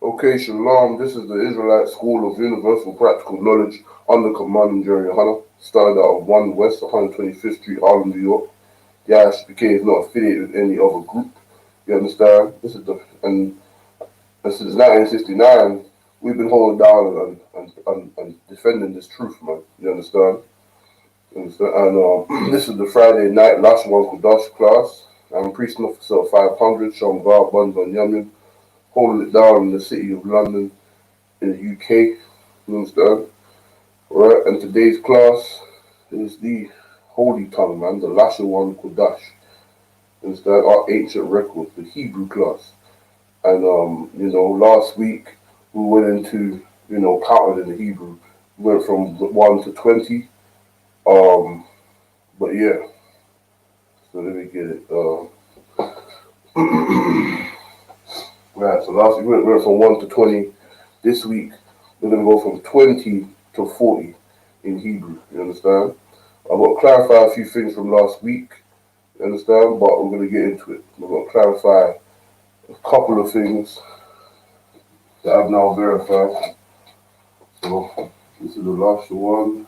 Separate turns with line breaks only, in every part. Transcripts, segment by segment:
Okay, Shalom. This is the Israelite School of Universal Practical Knowledge under command and Jerry Hunter. Started out of 1 West 125th Street, Harlem, New York. The ISUPK is not affiliated with any other group. You understand? And since 1969, we've been holding down and defending this truth, man. You understand? And this is the Friday night Lashawan Qadash Class. I'm priest officer 500, Shamgar Bunban Yamin, holding it down in the city of London in the UK. You understand? Right, and today's class is the Holy Tongue, man, the Lashawan Qadash. You understand? Our ancient records, the Hebrew class. And last week we went into, counting in the Hebrew. We went from 1 to 20. Um, but yeah, so let me get it. Right, so last week we went from 1 to 20. This week we're going to go from 20 to 40 in Hebrew, you understand? I've got to clarify a few things from last week, you understand? But we're going to get into it. We're going to clarify a couple of things that I've now verified. So this is the last one.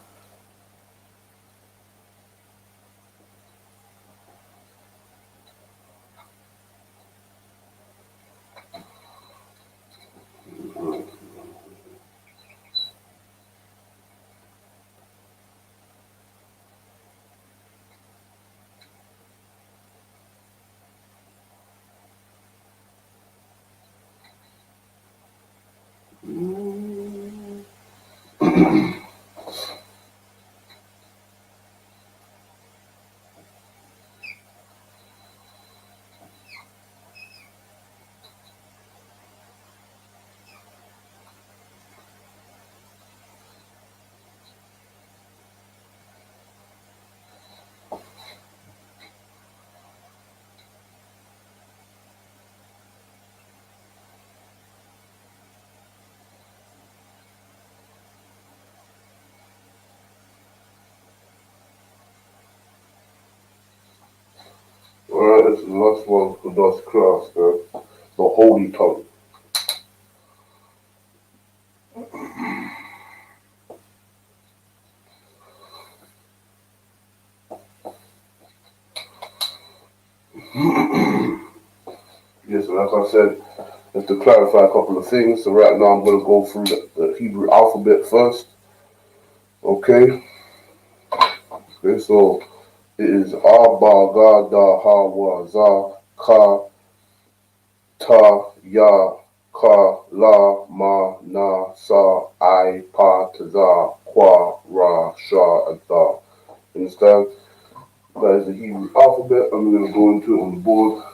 Alright, this is the last one for Dutch class, man. The Holy Tongue. Yes, and like I said, just to clarify a couple of things. So right now I'm going to go through the Hebrew alphabet first. Okay? Okay, so it is Abba, Ga, Da, Ha, Wa, Za, Ka, Ta, Ya, Ka, La, Ma, Na, Sa, I, Pa, Taza, Kwa, Ra, Sha, and Ta. Understand? That is the Hebrew alphabet. I'm going to go into it on the board.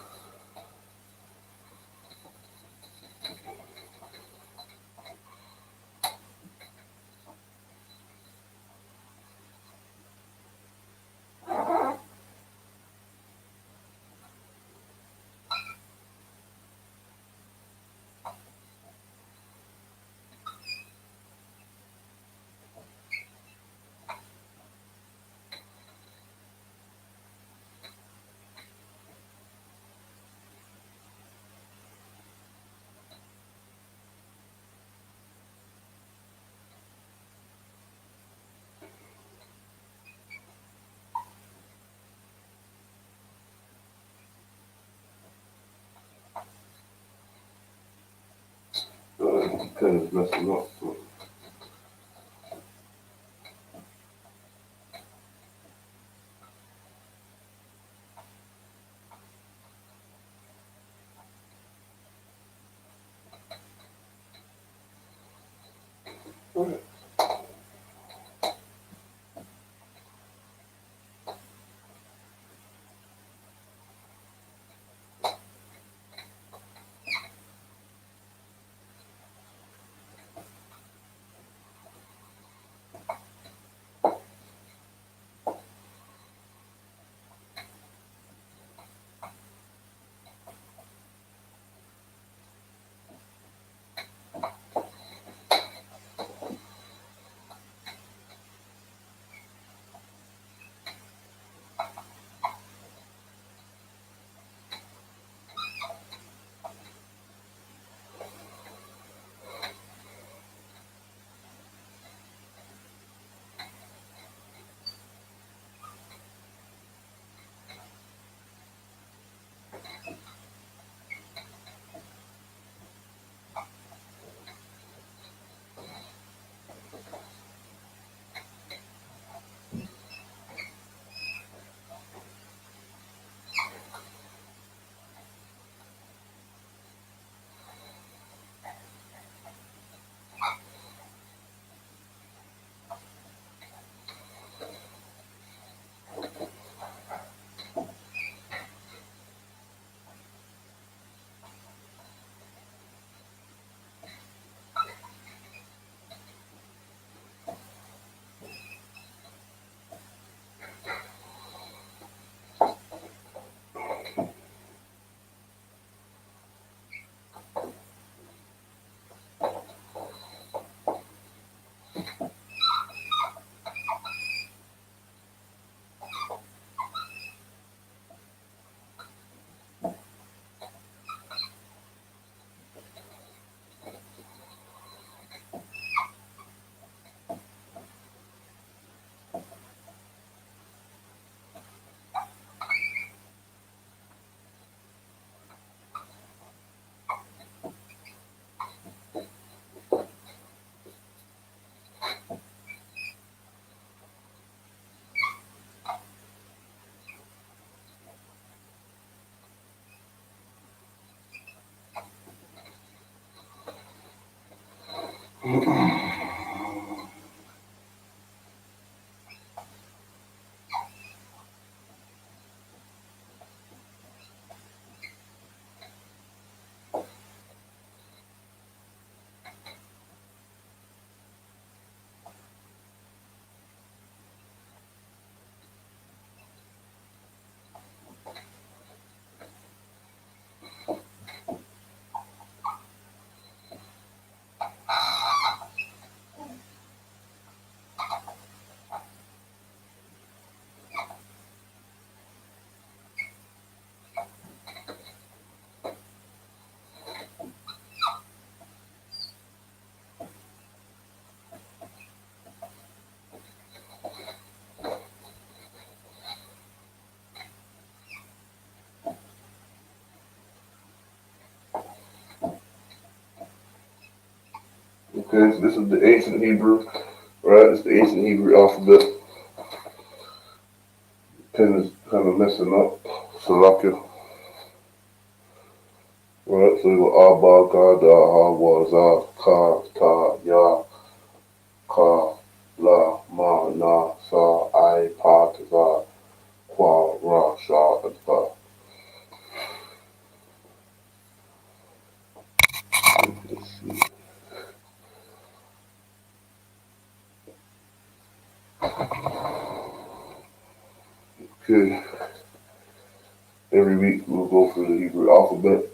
Pen is messing up. So. Okay, so this is the ancient Hebrew, right? It's the ancient Hebrew alphabet. Pen is kind of messing up. Salakia. Right, so we go Abba, Ga, Da, Ha, Wa, Za, Ka, Ta, Ya, Ka, La, Ma, Na, Sa, I, Pa, Ta, Za, Kwa, Ra, Sha, and Pa. Okay, every week we'll go through the Hebrew alphabet.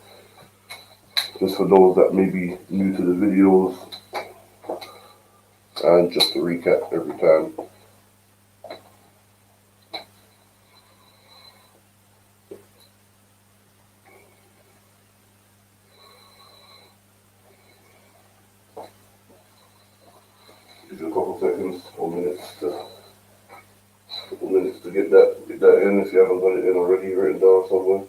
Just for those that may be new to the videos, and just to recap every time. Give you a couple seconds or minutes to get that in if you haven't got it in already written down somewhere.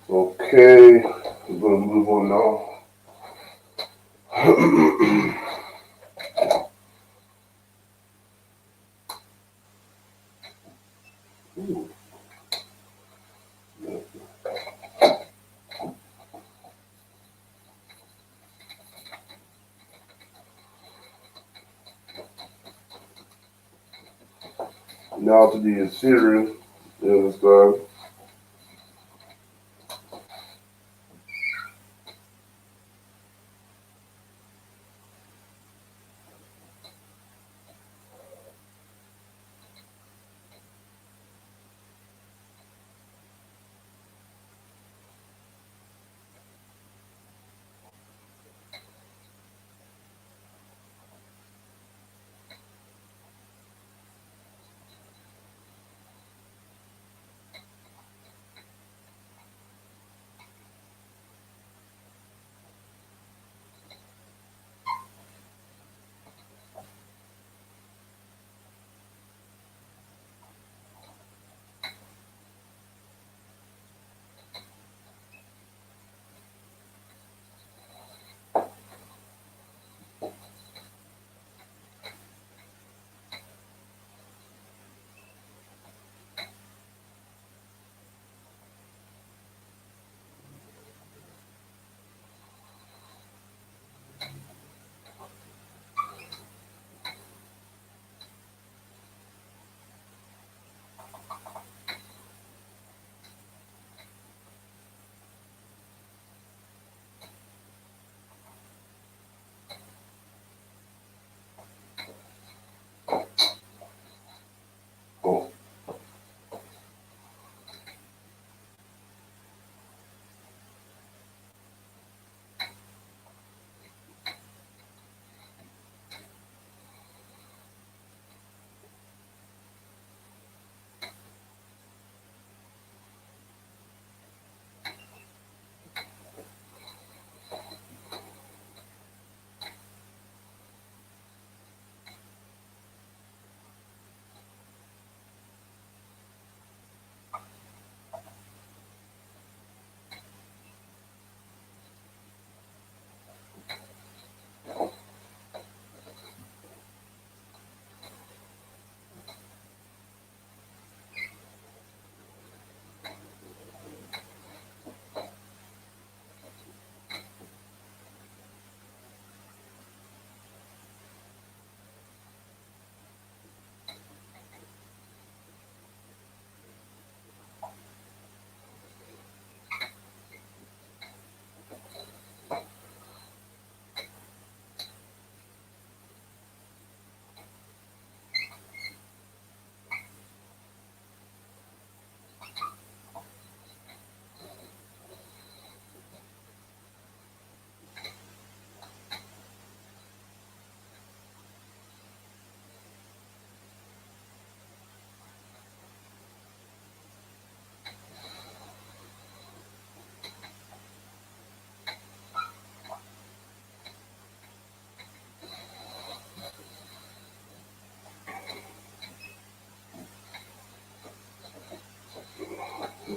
Okay, we're gonna move on now. Now to the Assyrian, you understand?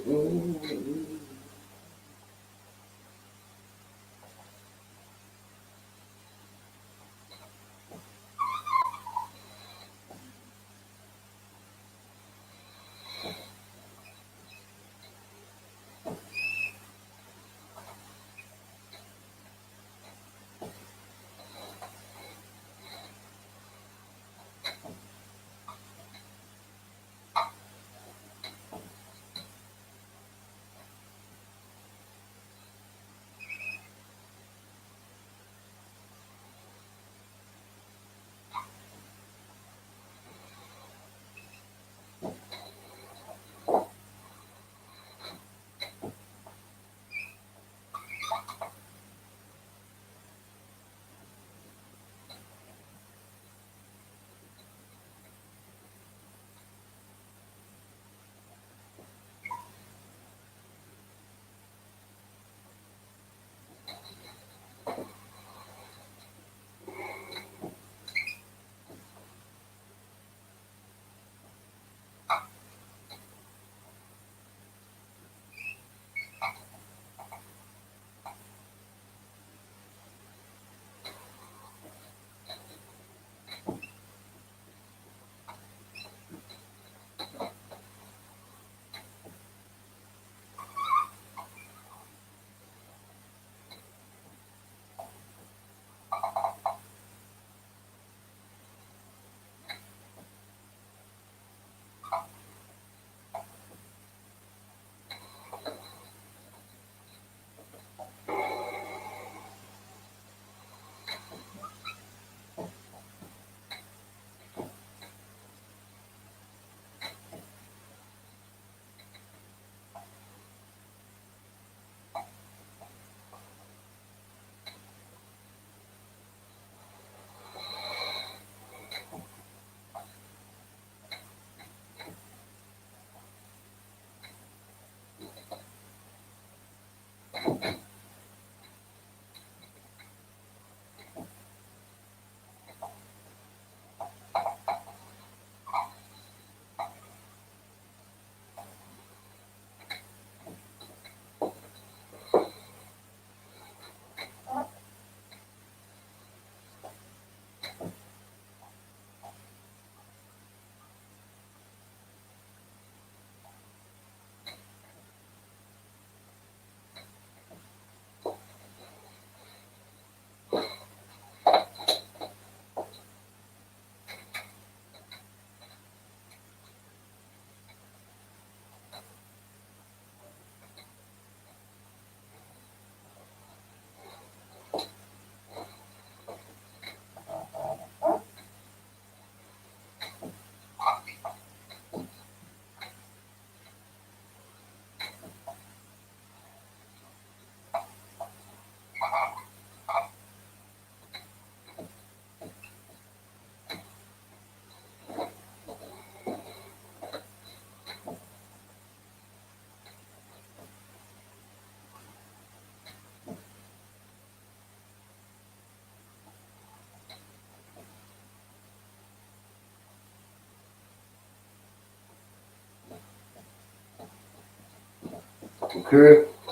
Okay,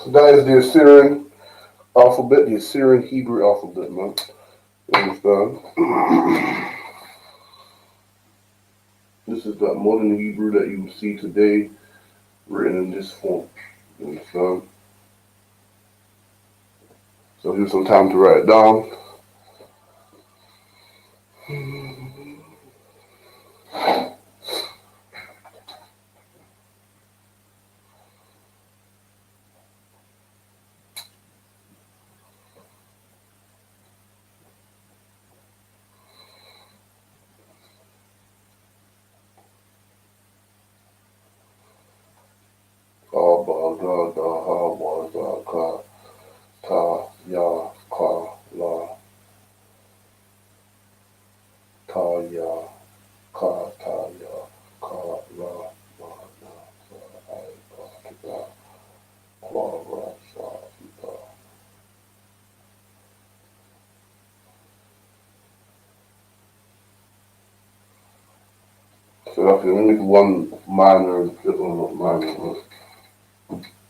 so that is the Assyrian alphabet, the Assyrian Hebrew alphabet, man. You understand? This is that modern Hebrew that you see today, written in this form. You understand? So here's some time to write it down. Abba, da, da, ha, wa, za, ka, ta, ya, ka, la, ta, ya, ka, ta, ya, ka, la, ma, na, sa, ai, ka, ta, kwa, ra, sa, ta. So that's only one minor, not minor.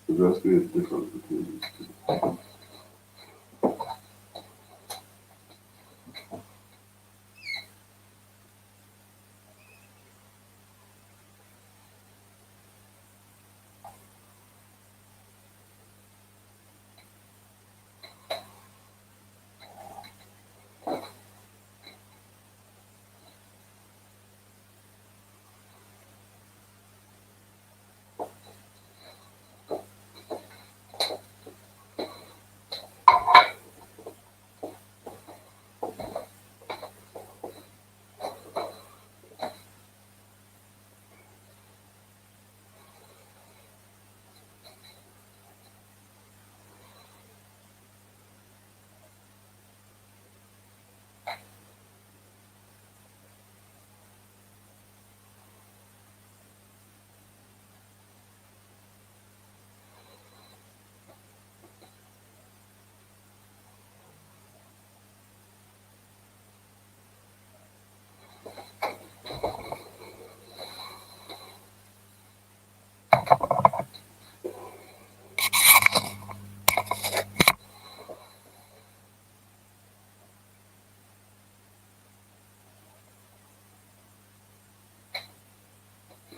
That's the difference between these two.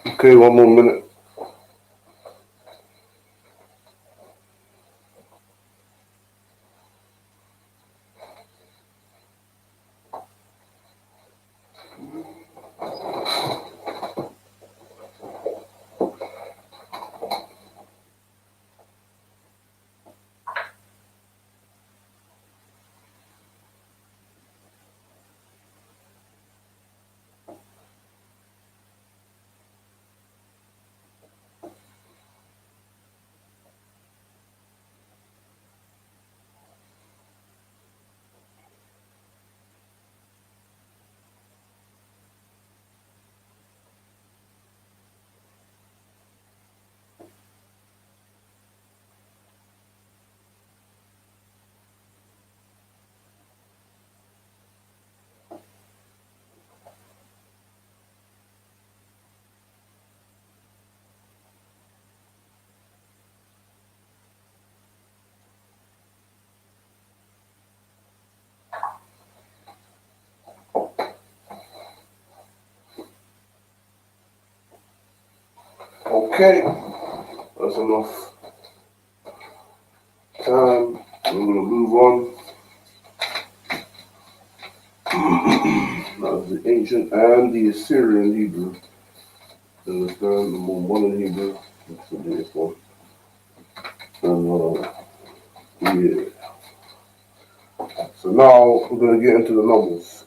Okay, one more minute. Okay, that's enough time. I'm gonna move on. That's the ancient and the Assyrian Hebrew. Understand the more modern Hebrew. That's the biggest one. And yeah. So now we're gonna get into the numbers.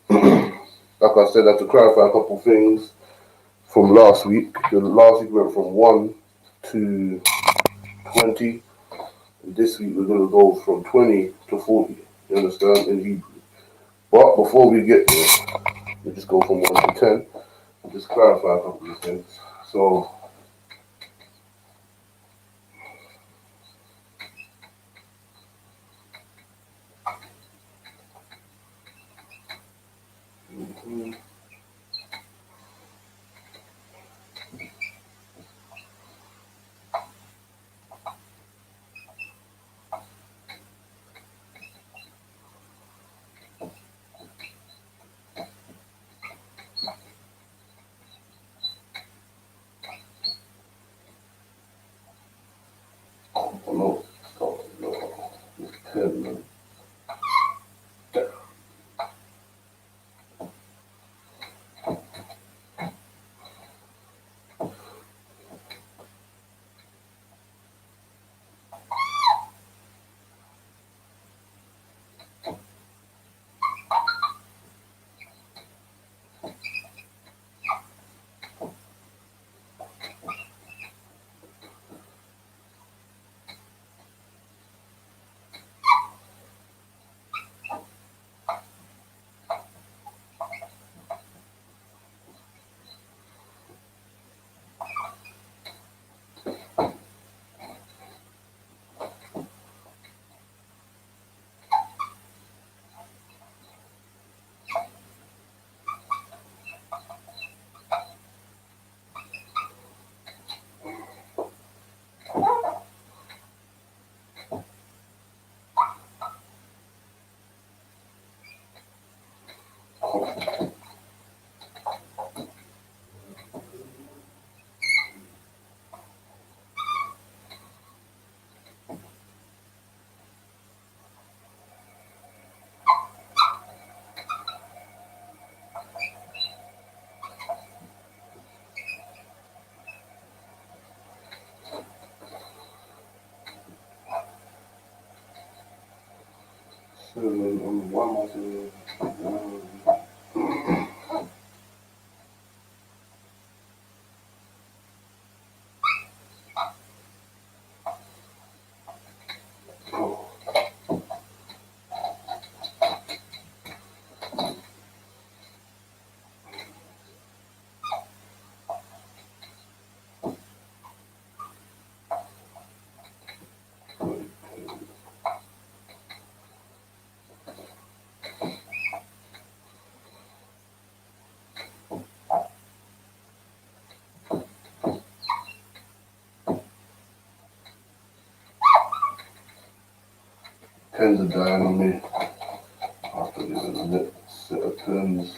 Like I said, I have to clarify a couple things from last week. The last week went from 1 to 20. And this week we're gonna go from 20 to 40. You understand in Hebrew. But before we get there, we just go from 1 to 10. And just clarify a couple of things. So no, no, 10. So, what am I saying? Oh, 10s are dying on me. After this a next set of 10s.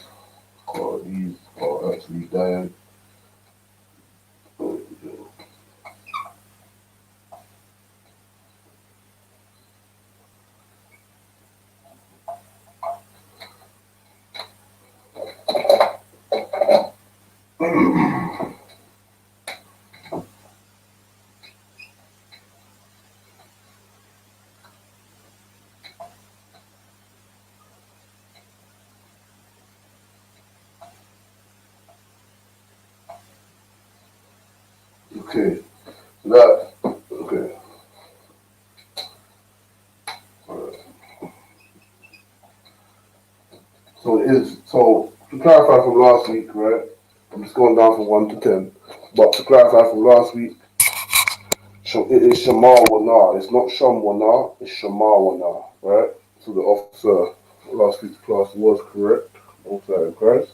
These are actually dying. Oh, yeah. Okay, that, okay. Alright. So it is, so to clarify from last week, right? I'm just going down from 1 to 10. But to clarify from last week, it is Shamar Wana. It's not Sham Wana, it's Shamar Wana, right? So the officer last week's class was correct. Also in Christ,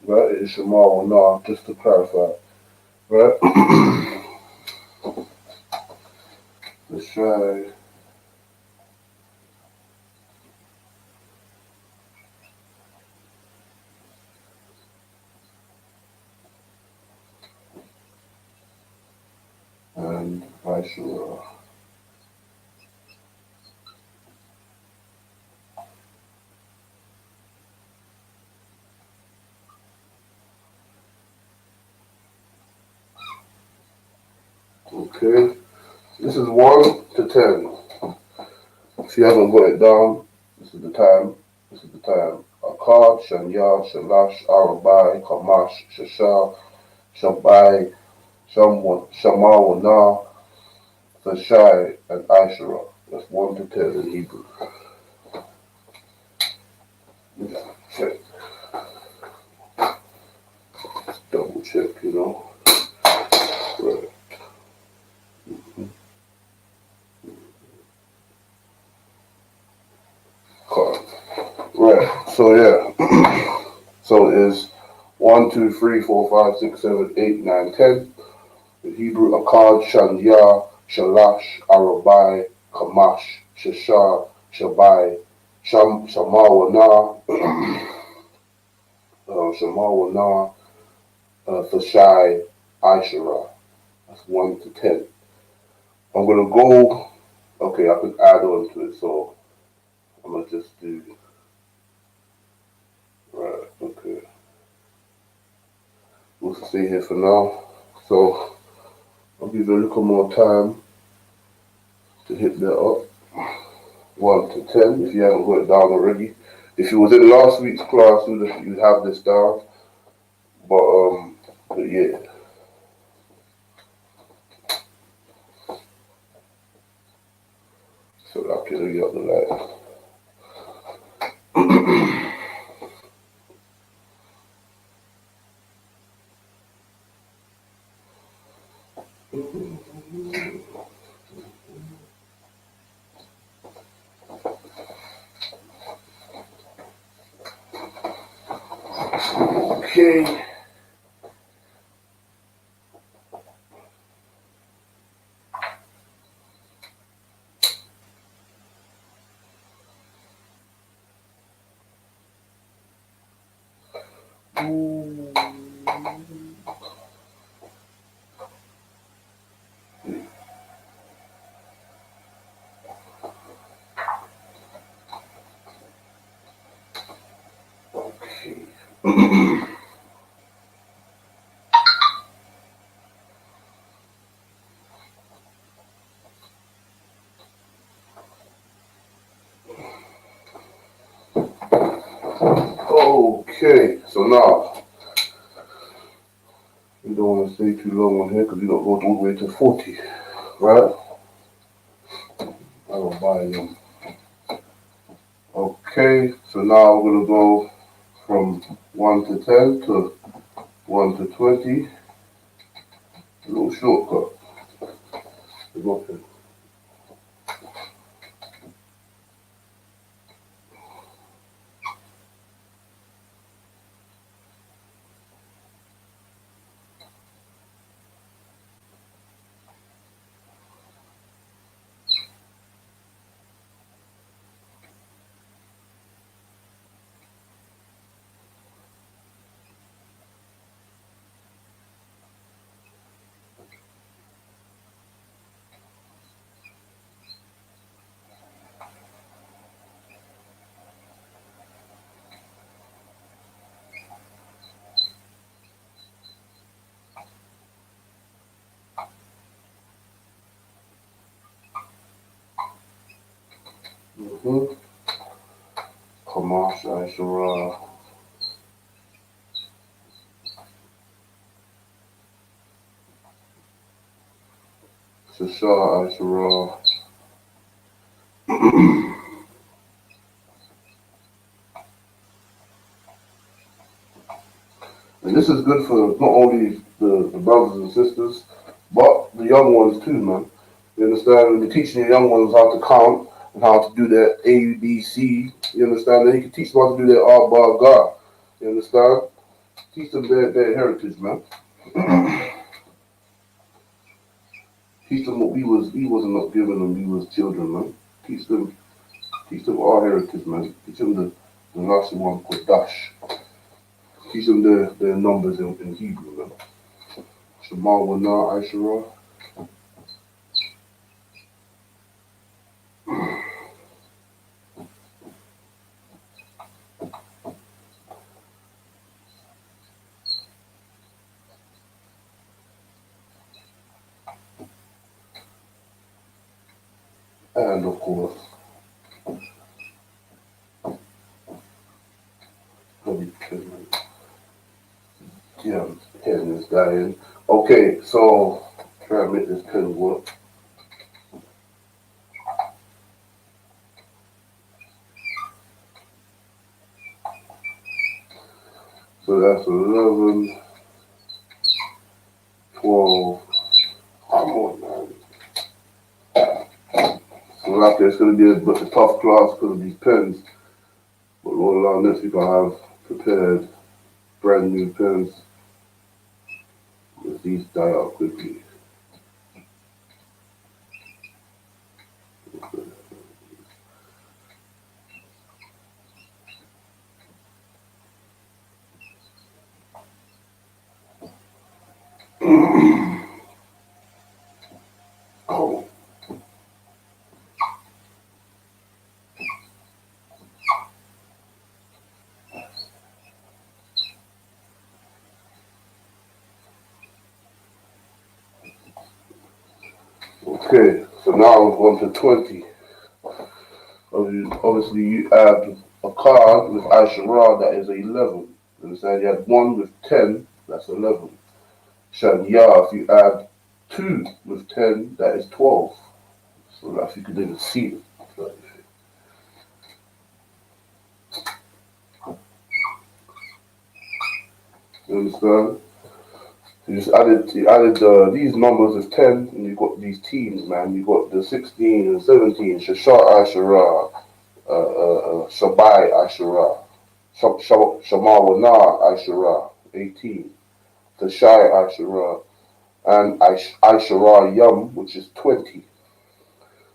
right? It is Shamar Wana, just to clarify, right? Let's try. And Aishura. Okay, this is 1 to 10. If you haven't got it down, this is the time. This is the time. Akkad, Shanya, Shalash, Arabai, Kamash, Shashar, Shabai, Shamawana, Sashai, and Aishara. That's 1 to 10 in Hebrew. Check, double check, you know. Right. Akkad. Right. So yeah. So it is 1, 2, 3, 4, 5, 6, 7, 8, 9, 10. In Hebrew, Akkad, Shanya, Shalash, Arabai, Kamash, Shashar, Shabai, Shamawana, Shamawana, Thashai, Aishara. That's 1 to 10. I'm going to go, okay, I could add on to it, so I'm going to just do, right, okay. We'll stay here for now. So I'll give you a little more time to hit that up. 1 to 10 if you haven't got it down already. If you was in last week's class, you'd have this down. But yeah. So I can get up the light. Okay. Okay. Okay, so now we don't want to stay too long on here because we don't go all the way to 40, right? I will buy them. Okay, so now we're gonna go from 1 to 10 to 1 to 20. A little shortcut. Okay. Mm-hmm. Kamash Ashura. Shashar Ashura. And this is good for not only the brothers and sisters, but the young ones too, man. You understand? When you're teaching the young ones how to count and how to do their A, B, C, you understand? Then you can teach them how to do their R, bar, ga. You understand? Teach them their heritage, man. Teach them what we wasn't not giving them, we was children, man. Teach them our heritage, man. Teach them the Lashawan Qadash. Teach them their numbers in Hebrew, man. Shema Wana Aishara. And of course, Holy Pen. Yeah, pen is dying. Okay, so try to make this pen work. So that's 11, 12. Come on, man. So like it's going to be a tough class because of these pens. But Lord allow next week I'll have prepared brand new pens. If these die out quickly. Oh, okay, so now I'm going to 20. Obviously, you add a card with Aishara, that is 11. You understand? You had 1 with 10, that's 11. Shania, if you add 2 with 10, that is 12. So that's you can even see it. You understand? You added these numbers as 10, and you got these teams, man. You got the 16 and 17, Shashar Ashara, Shabai Ashara, Shamawana Ashara, 18, Tashai Ashara, and Ashara Yum, which is 20.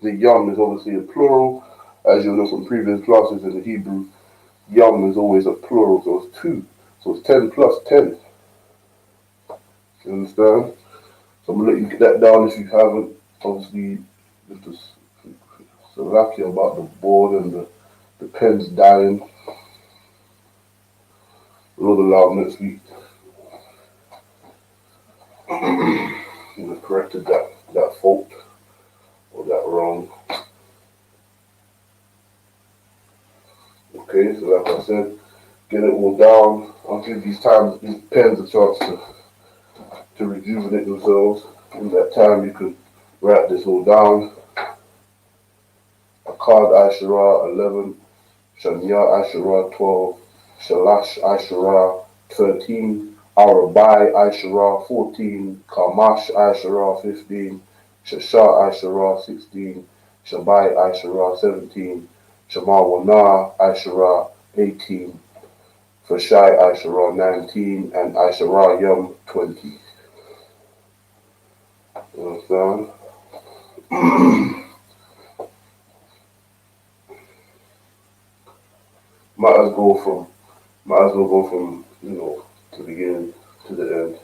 The Yum is obviously a plural, as you know from previous classes in the Hebrew. Yum is always a plural, so it's 2. So it's 10 plus 10. You understand? So I'm gonna let you get that down if you haven't. Obviously, with the Slovakia about the board and the pens dying. Lord allow next week. We corrected that fault or that wrong. Okay, so like I said, get it all down. I'll give these pens a chance to rejuvenate themselves. In that time, you can write this all down. Akkad Ashura 11, Shania Ashura 12, Shalash Ashura 13, Arabai Ashura 14, Kamash Ashura 15, Shasha Ashura 16, Shabai Ashura 17, Shamawana Ashura 18, Fashai Ashura 19, and Ashura Yom 20. You understand? Might as well go from the beginning to the end.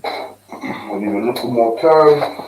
I'll give it a little more time.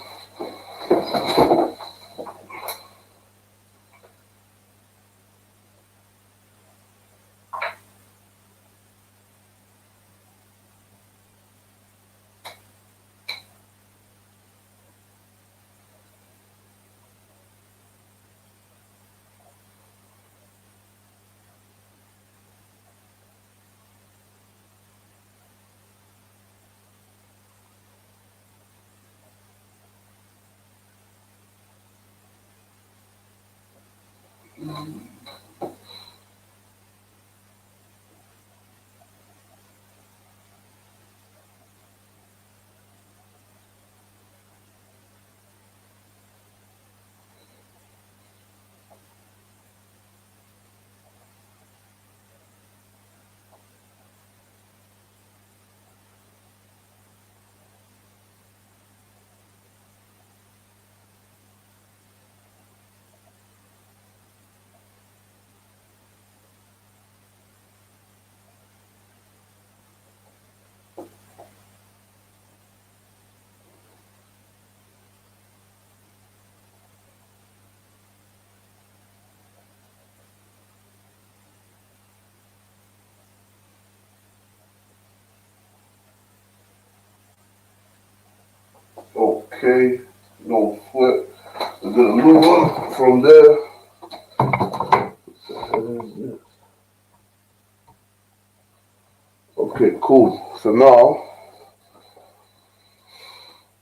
Okay, no sweat. We're gonna move on from there. Okay, cool. So now,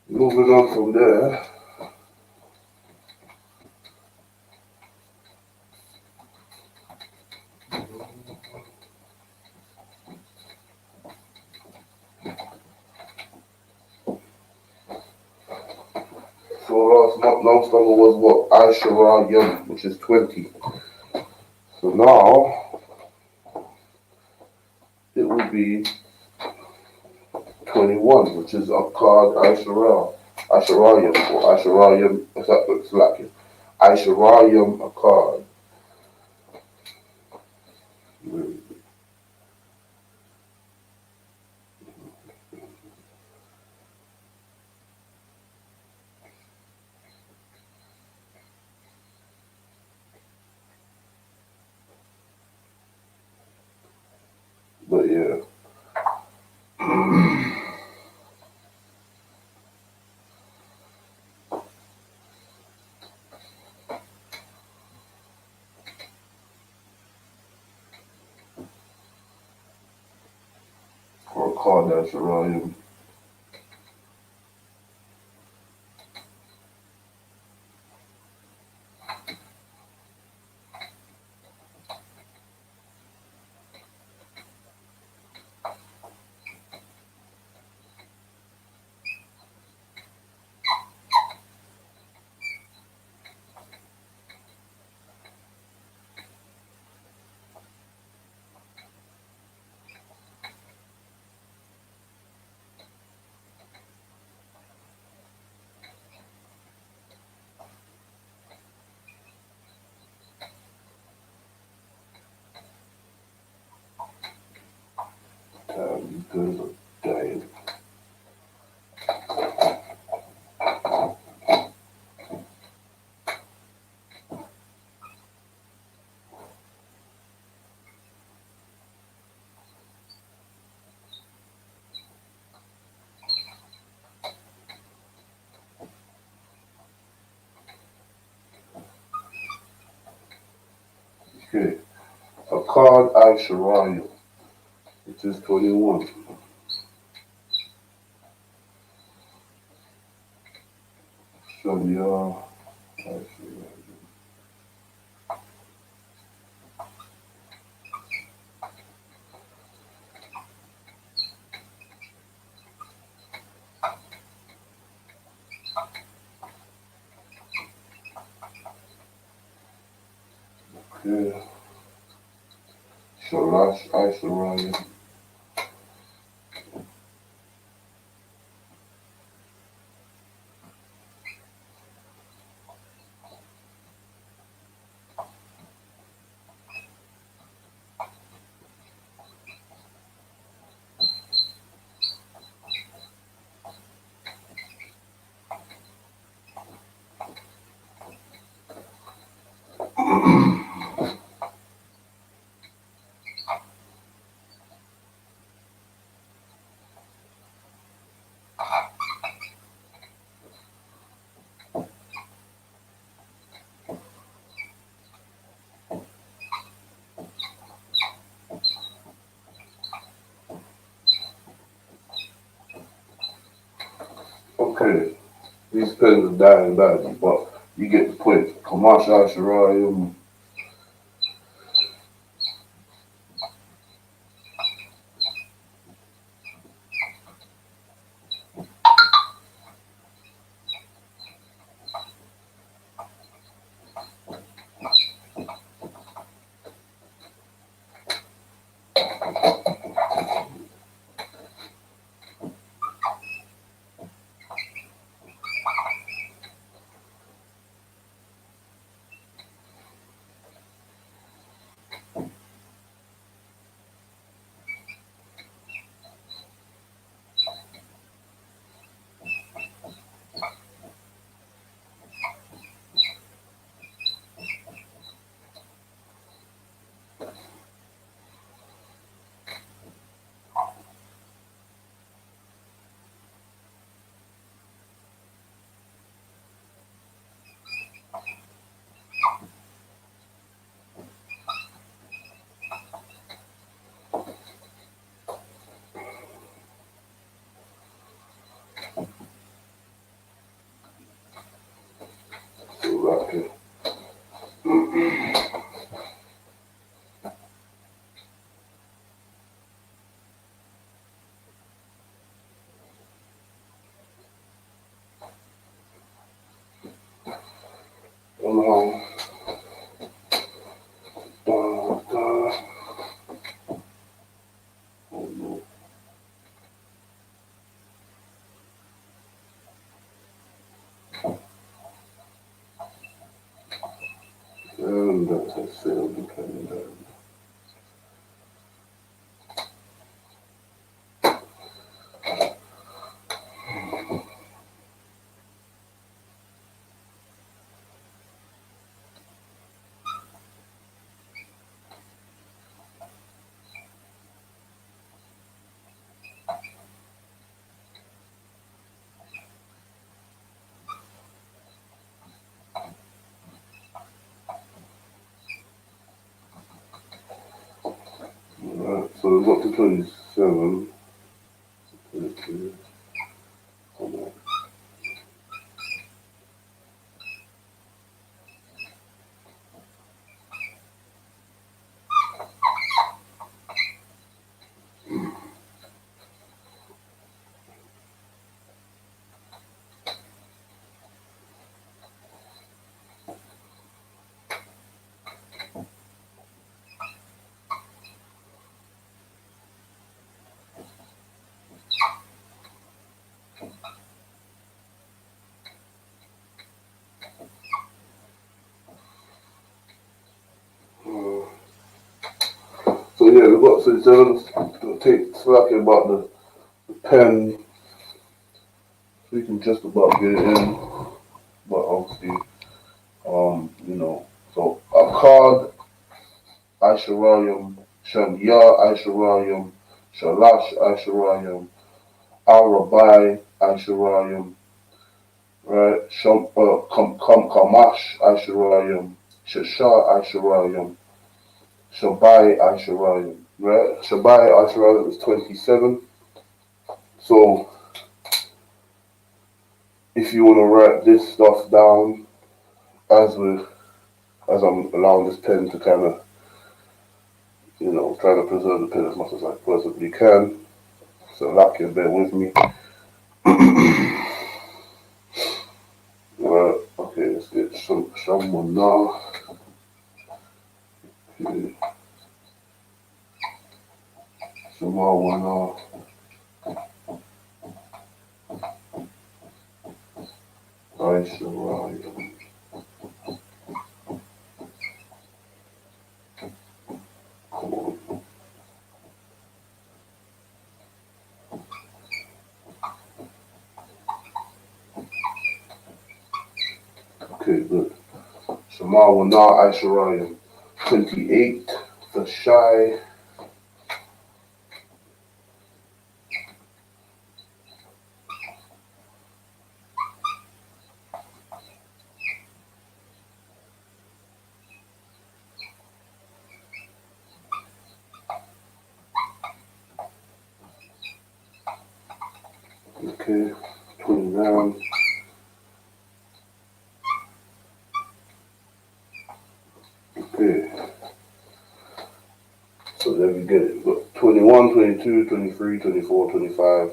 moving on from there. So last number was what? Ashura Yom, which is 20. So now, it would be 21, which is Akkad Ashura. Ashurayim, or Ashurayim, what's that looks like it? Ashurayim Akkad. But yeah. Or Akkad Ashurayim. Damn, you guys are dying. Okay. Akkad Aisharayim, which is 21. Shamya Aisharayim. Okay. Shalash Aisharayim. Okay. These pens are dying badly, but you get the point. Kamash Aisharayim. Right here. Um, da, da. Oh, no. And that's a sale dependent. Right, so we've got to 27. 22. Come on. So yeah, we've got 27. It'll take slacking about the pen. We can just about get it in. But obviously, so Akkad Aisharayim, Shanya Aisharayim, Shalash Aisharayim, Arabai Aisharayim, right? Kamash Aisharayim, Shasha Aisharayim, Shabai Aisharayim. Right? Shabai Aisharayim is 27. So if you want to write this stuff down as we as I'm allowing this pen to kind of, trying to preserve the pen as much as I possibly can. So like you bear with me. Right, okay, let's get someone now. Okay, someone now. Aisha Ryan. Come on. Okay, good. Samawa Na Aisha Ryan. 28. The Shy. Okay, 29. Okay, so there we get it. Look, 21, 22, 23, 24, 25,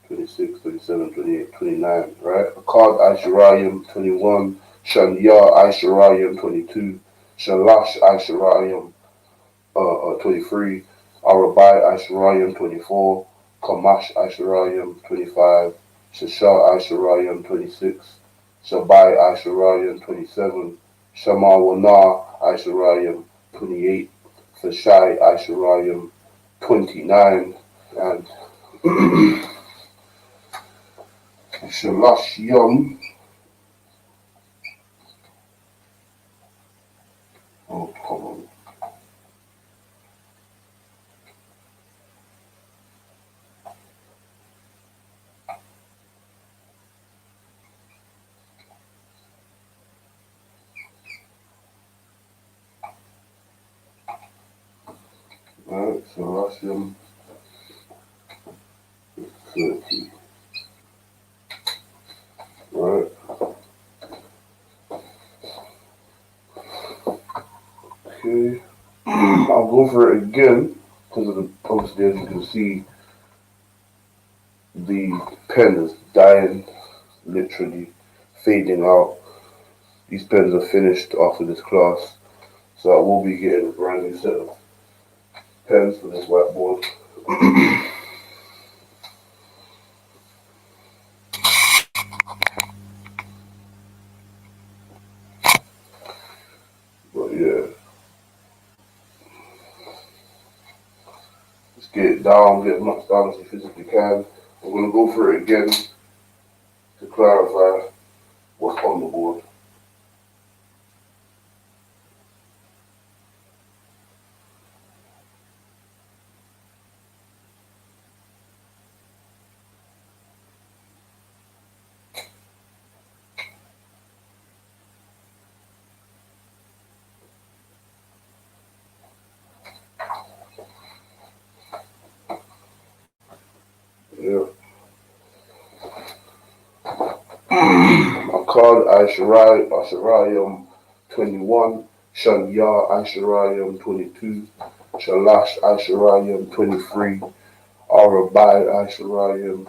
26, 27, 28, 29, right? Akkad Aisharayim 21, Shanya Aisharayim 22, Shalash Aisharayim 23, Arabai Aisharayim 24, Kamash Aisharayim 25, Shashar Aisharayim 26, Shabai Aisharayim 27, Shama Wana Aisharayim 28, Fashai Aisharayim 29, and Shalash Yom. Oh, hold on. Alright, Shalash Yom 30. Right. Okay. I'll go for it again because of obviously, as you can see, the pen is dying, literally fading out. These pens are finished after this class, so I will be getting a brand new set of pens for this whiteboard. But yeah, let's get it down, get as much down as you physically can. I'm gonna go for it again to clarify what's on the board. Yeah. Akkad Aisharayim 21, Shanya Aisharayim 22, Shalash Aisharayim 23, Arabai Aisharayim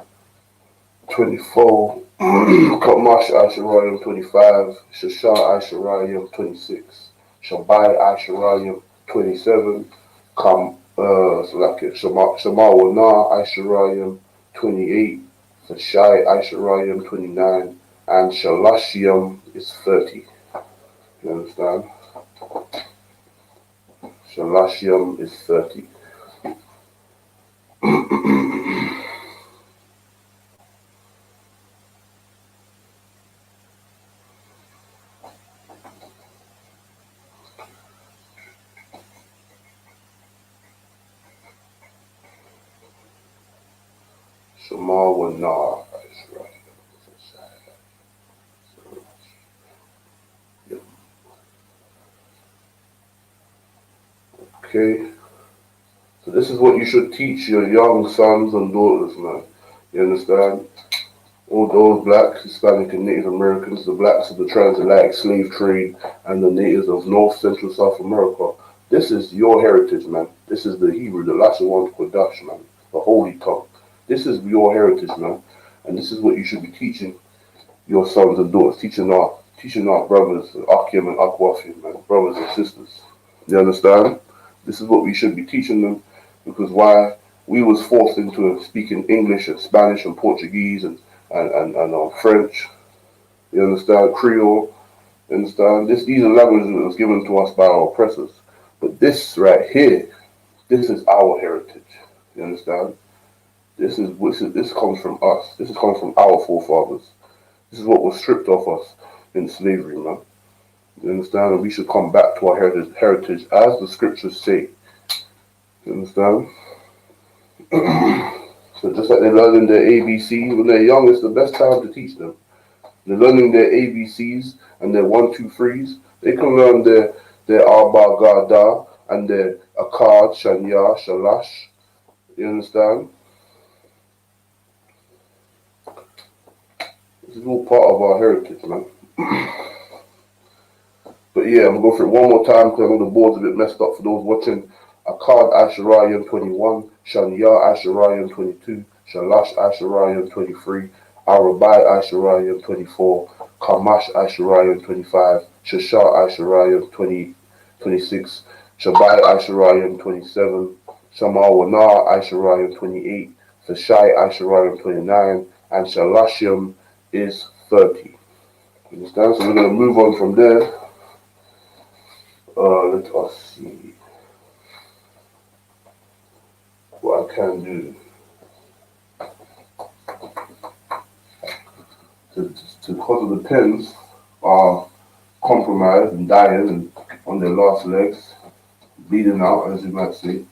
24, Kamash Aisharayim 25, Shashar Aisharayim 26, Shabai Aisharayim 27, Shamawana Aisharayim 28, Fashai Aisharayim 29, and Shalashiyam is 30. You understand? Shalashiyam is 30. Shamawana Aisharayim. Okay, so this is what you should teach your young sons and daughters, man. You understand? All those blacks, Hispanic, and Native Americans, the blacks of the transatlantic slave trade, and the natives of North, Central, South America. This is your heritage, man. This is the Hebrew, the Lashawan Qadash, man. The holy tongue. This is your heritage, man. And this is what you should be teaching your sons and daughters, teaching our brothers, Akim and Akwafim, man, brothers and sisters. You understand? This is what we should be teaching them, because why we was forced into speaking English and Spanish and Portuguese and French. You understand? Creole. You understand? These are languages that was given to us by our oppressors. But this right here, this is our heritage. You understand? This comes from us. This comes from our forefathers. This is what was stripped off us in slavery, man. You understand? And we should come back to our heritage as the scriptures say. You understand? So just like they're learning their ABCs when they're young, it's the best time to teach them. They're learning their ABCs and their 1, 2, 3s. They can learn their Arba Gada and their Akkad, Shanya, Shalash. You understand? This is all part of our heritage, man. But yeah, I'm gonna go through it one more time because I know the board's a bit messed up for those watching. Akkad Asherayim 21, Shanya Asherayim 22, Shalash Asherayim 23, Arabai Asherayim 24, Kamash Asherayim 25, Shashar Asherayim 26, Shabai Asherayim 27, Shamawana Asherayim 28, Sashai Asherayim 29, and Shalashim is 30. Understand? So we're going to move on from there. Let us see what I can do to cause the pens are compromised and dying and on their last legs, bleeding out, as you might say.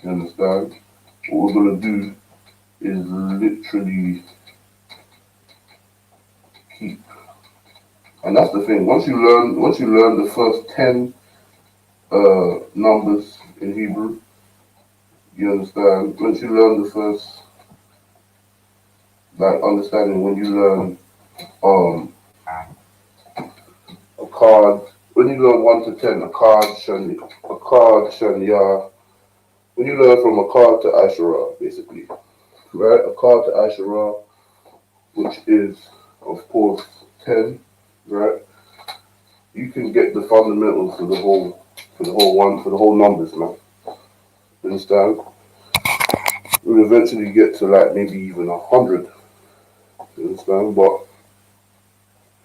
You understand? What we're gonna do is literally keep, and that's the thing. Once you learn the first 10 numbers in Hebrew, you understand. Once you learn the first, like understanding when you learn a card, when you learn 1 to 10, a card, shania. When you learn from a card to Asherah, basically, right? A card to Asherah, which is of course 10, right? You can get the fundamentals for the whole numbers, man. You understand? We'll eventually get to like maybe even 100. You understand? But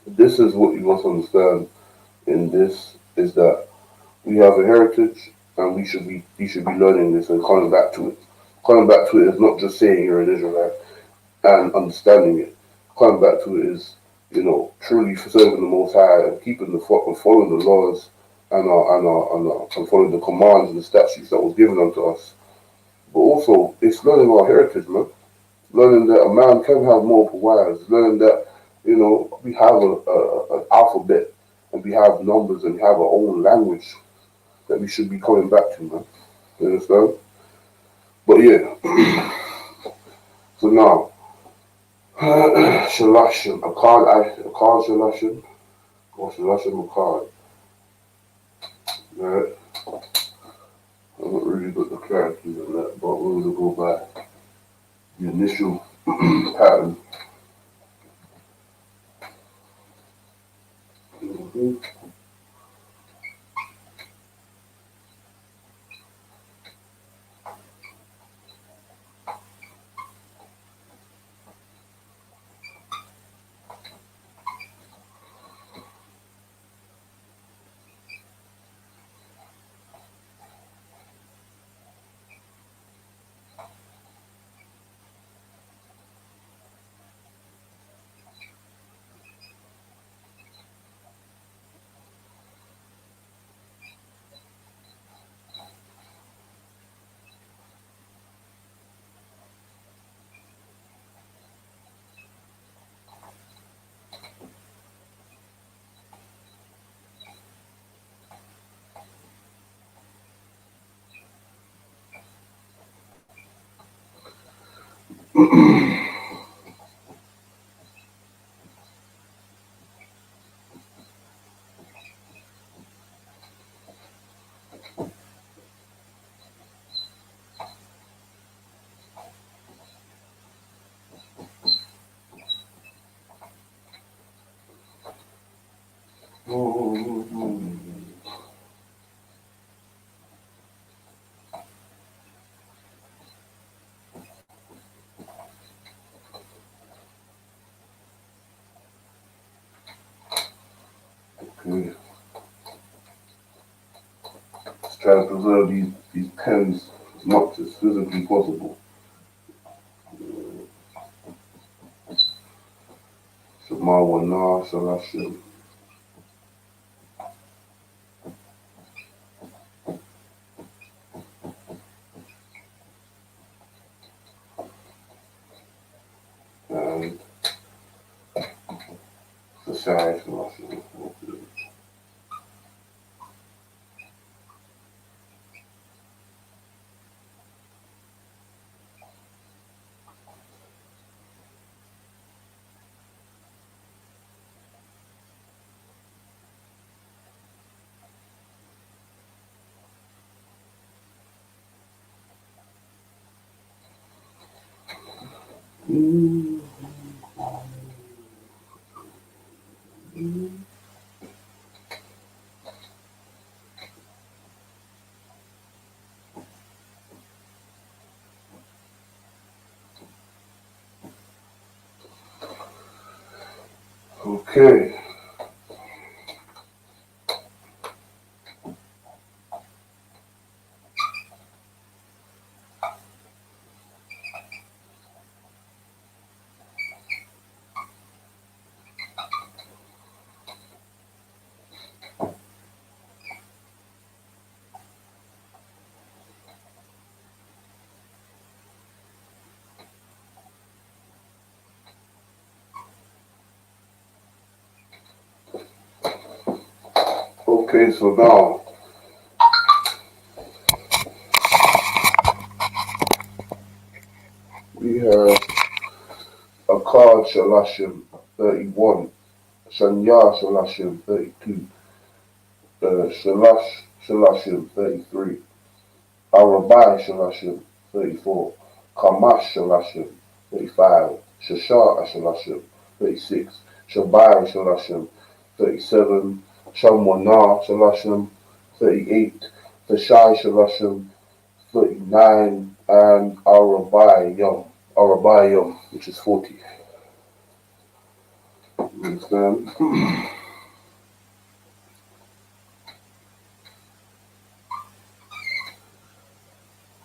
this is what you must understand in this is that we have a heritage and we should be learning this and coming back to it. Coming back to it is not just saying you're an Israelite and understanding it. Coming back to it is, truly serving the Most High and keeping and following the laws and following the commands and the statutes that was given unto us. But also, it's learning our heritage, man. Learning that a man can have multiple wives. Learning that, we have an alphabet and we have numbers and we have our own language that we should be coming back to, man. You understand? But yeah, so now, Shalashim, Akkad Shalashim, or Shalashim Akkad. Right? I'm not really got the clarity on that, but we're going to go by the initial pattern. Mm-hmm. Okay. Just try to preserve these pens as much as physically possible. Shemawana Shalashim. And Shashai Shalashim. Okay. Okay, so now we have a card Shalashim 31, Shanya Shalashim 32, Shalashim 33, Arabai Shalashim 34, Kamash Shalashim 35, Shashar Shalashim 36, Shabai Shalashim 37, Shamwana Shalashim 38, Tashai Shalashim 39, and Arabai which is 40. You understand?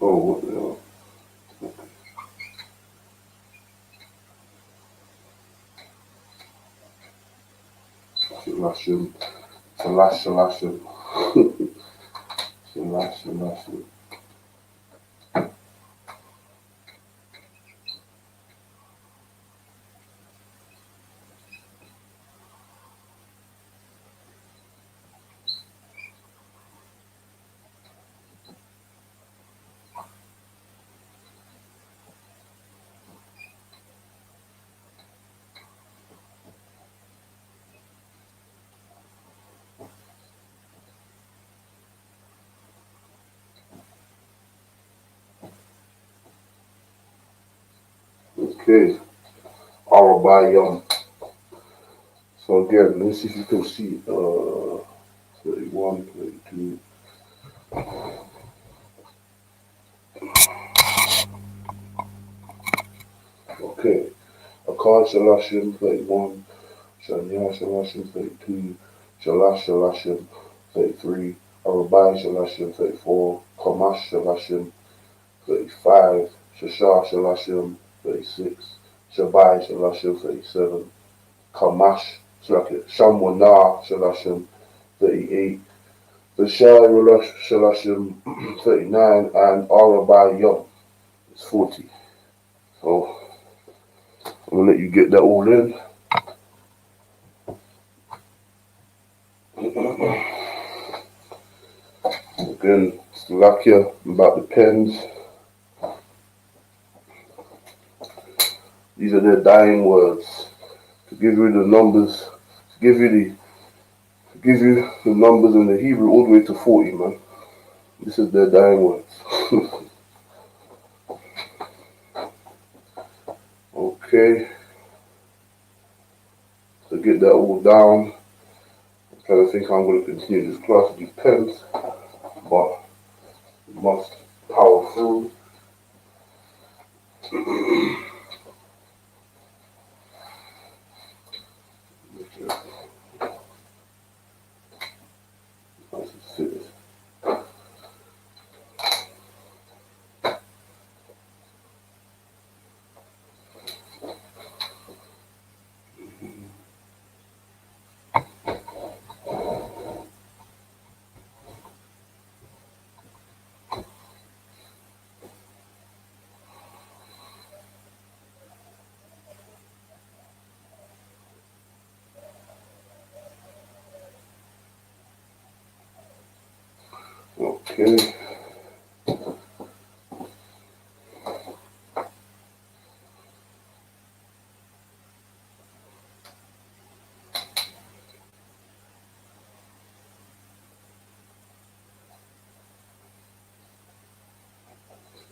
Oh, what the hell? Shalashim, Shalashim, Shalashim. Okay, Arabai. So again, let's see if you can see 31, 32. Okay, Akar Shalashim 31, Shanya Shalashim 32, Shalash Shalashim 33, Arabai Shalashim 34, Kamash Shalashim 35, Shashar Shalashim 36, Shabai Shalashim 37, Kamash Shamwana Shalashim 38, Vashai Shalashim 39, and Arabai Yom is 40. So I'm gonna let you get that all in. Again, Slovakia about the pens. These are their dying words. To give you the numbers, to give you the numbers in the Hebrew all the way to 40, man. This is their dying words. Okay, to get that all down, I kind of think I'm going to continue this class. It depends, but we must power through. Okay.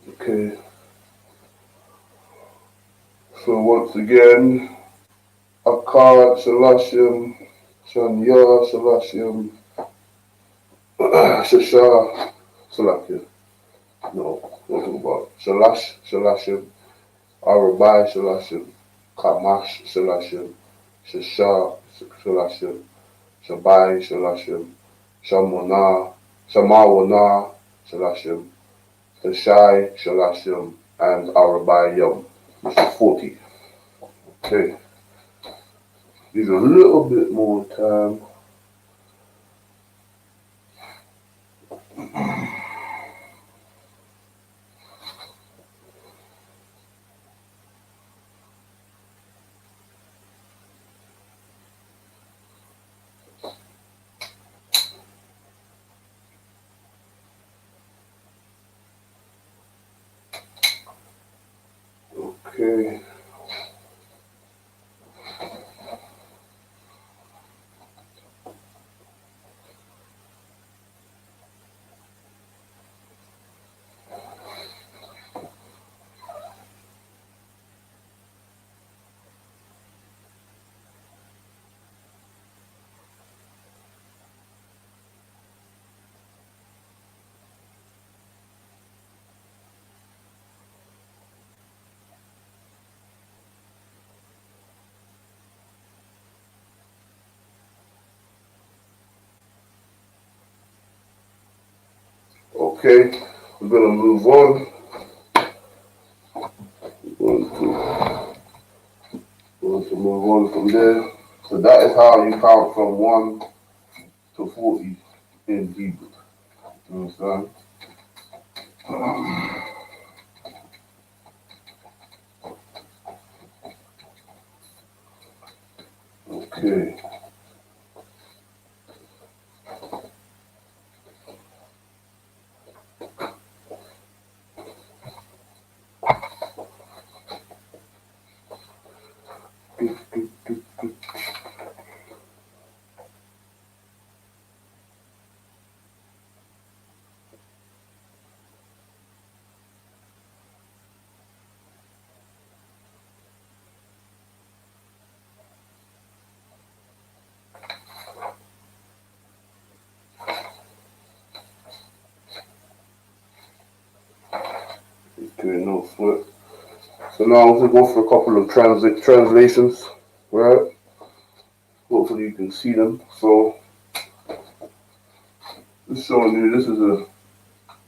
Okay. So once again, Akkad, Shalashim, Shanya, Shalashim, Shasha, Salakia. No, we'll talk about Shalash, Shalashim, Arabai, Shalashim, Kamash, Shalashim, Shasha, Shalashim, Shabai, Shalashim, Shamona, Shamawana, Shalashim, Tashai, Shalashim, and Arabai Yom. This is 40. Okay. Need a little bit more time. Okay. Okay. We're gonna move on. We're going to move on from there. So that is how you count from 1 to 40 in Hebrew. You understand? Okay. Okay, no sweat. So now I'm going to go for a couple of translations, right? Hopefully you can see them. So just showing you this is a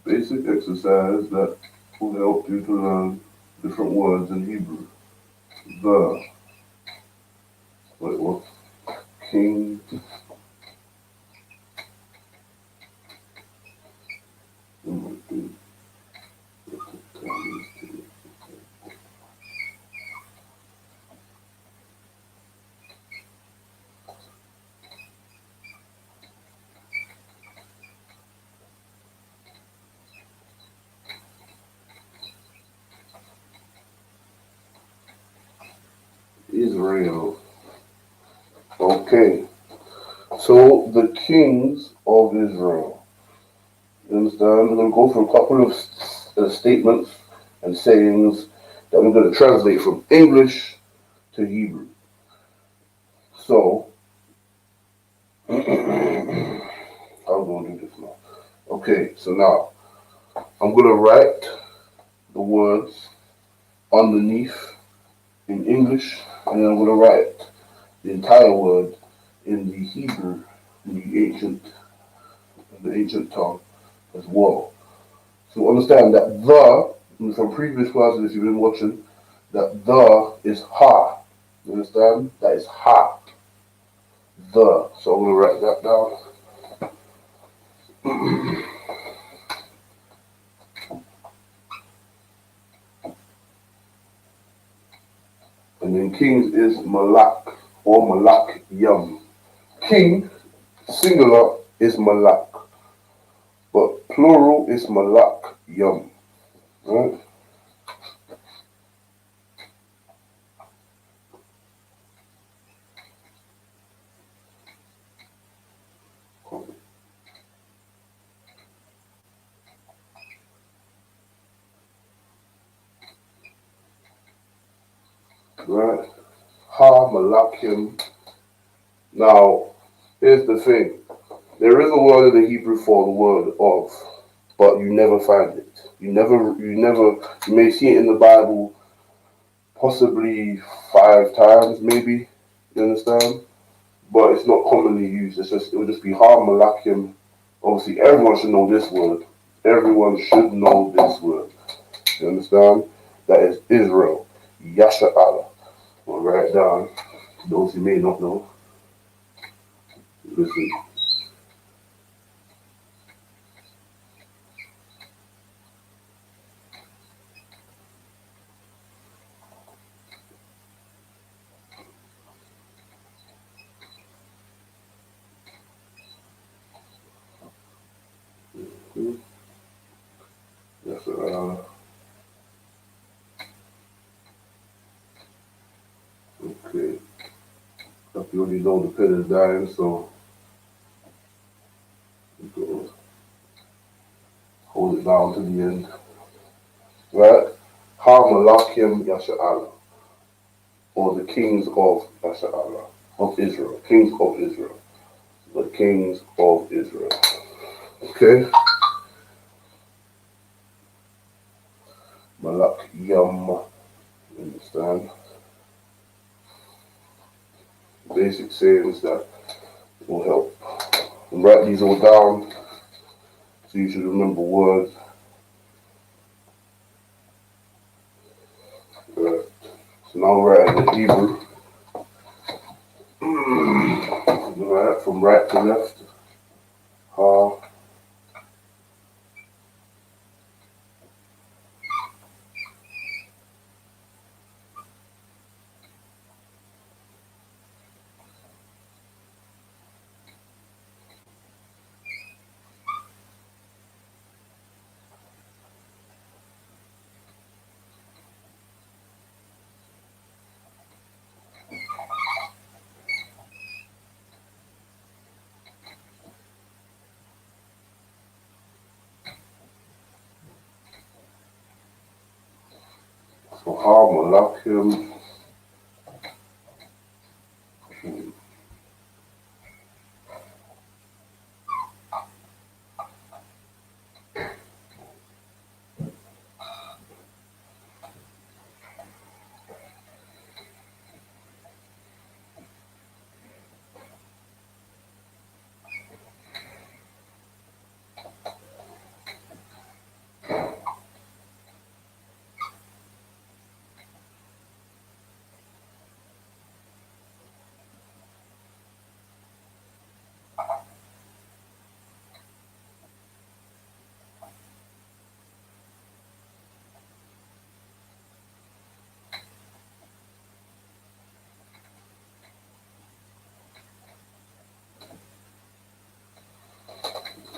basic exercise that will help you to learn different words in Hebrew. The, wait, what? King. Israel. Okay. So the kings of Israel. You understand? We're going to go through a couple of statements and sayings that we're going to translate from English to Hebrew. So, I'm going to do this now. Okay, so now I'm going to write the words underneath in English, and then I'm going to write the entire word in the Hebrew, in the ancient tongue as well. So understand that the, from previous classes, if you've been watching, that the is ha. You understand? That is ha. The. So I'm going to write that down. And then kings is malak or malak yum. King, singular, is malak, but plural is malak yum. Right? Right? Ha malakim. Now, here's the thing. There is a word in the Hebrew for the word of, but you never find it. You may see it in the Bible possibly 5 times, maybe. You understand? But it's not commonly used. It will just be ha malakim. Obviously, everyone should know this word. Everyone should know this word. You understand? That is Israel. Yasha Allah. We'll write it down. Those who may not know, listen. Yasha Allah. Okay. Hope you already know the pen is dying, so you hold it down to the end. Right? Ha Malakim Yasha Allah. Or the kings of Yasha Allah. Of Israel. Kings of Israel. The kings of Israel. Okay? Malak Yam. Understand? Basic sayings that will help. And write these all down so you should remember words. Right. So now we're writing the Hebrew. Right, from right to left. Ha. So ha Malakim.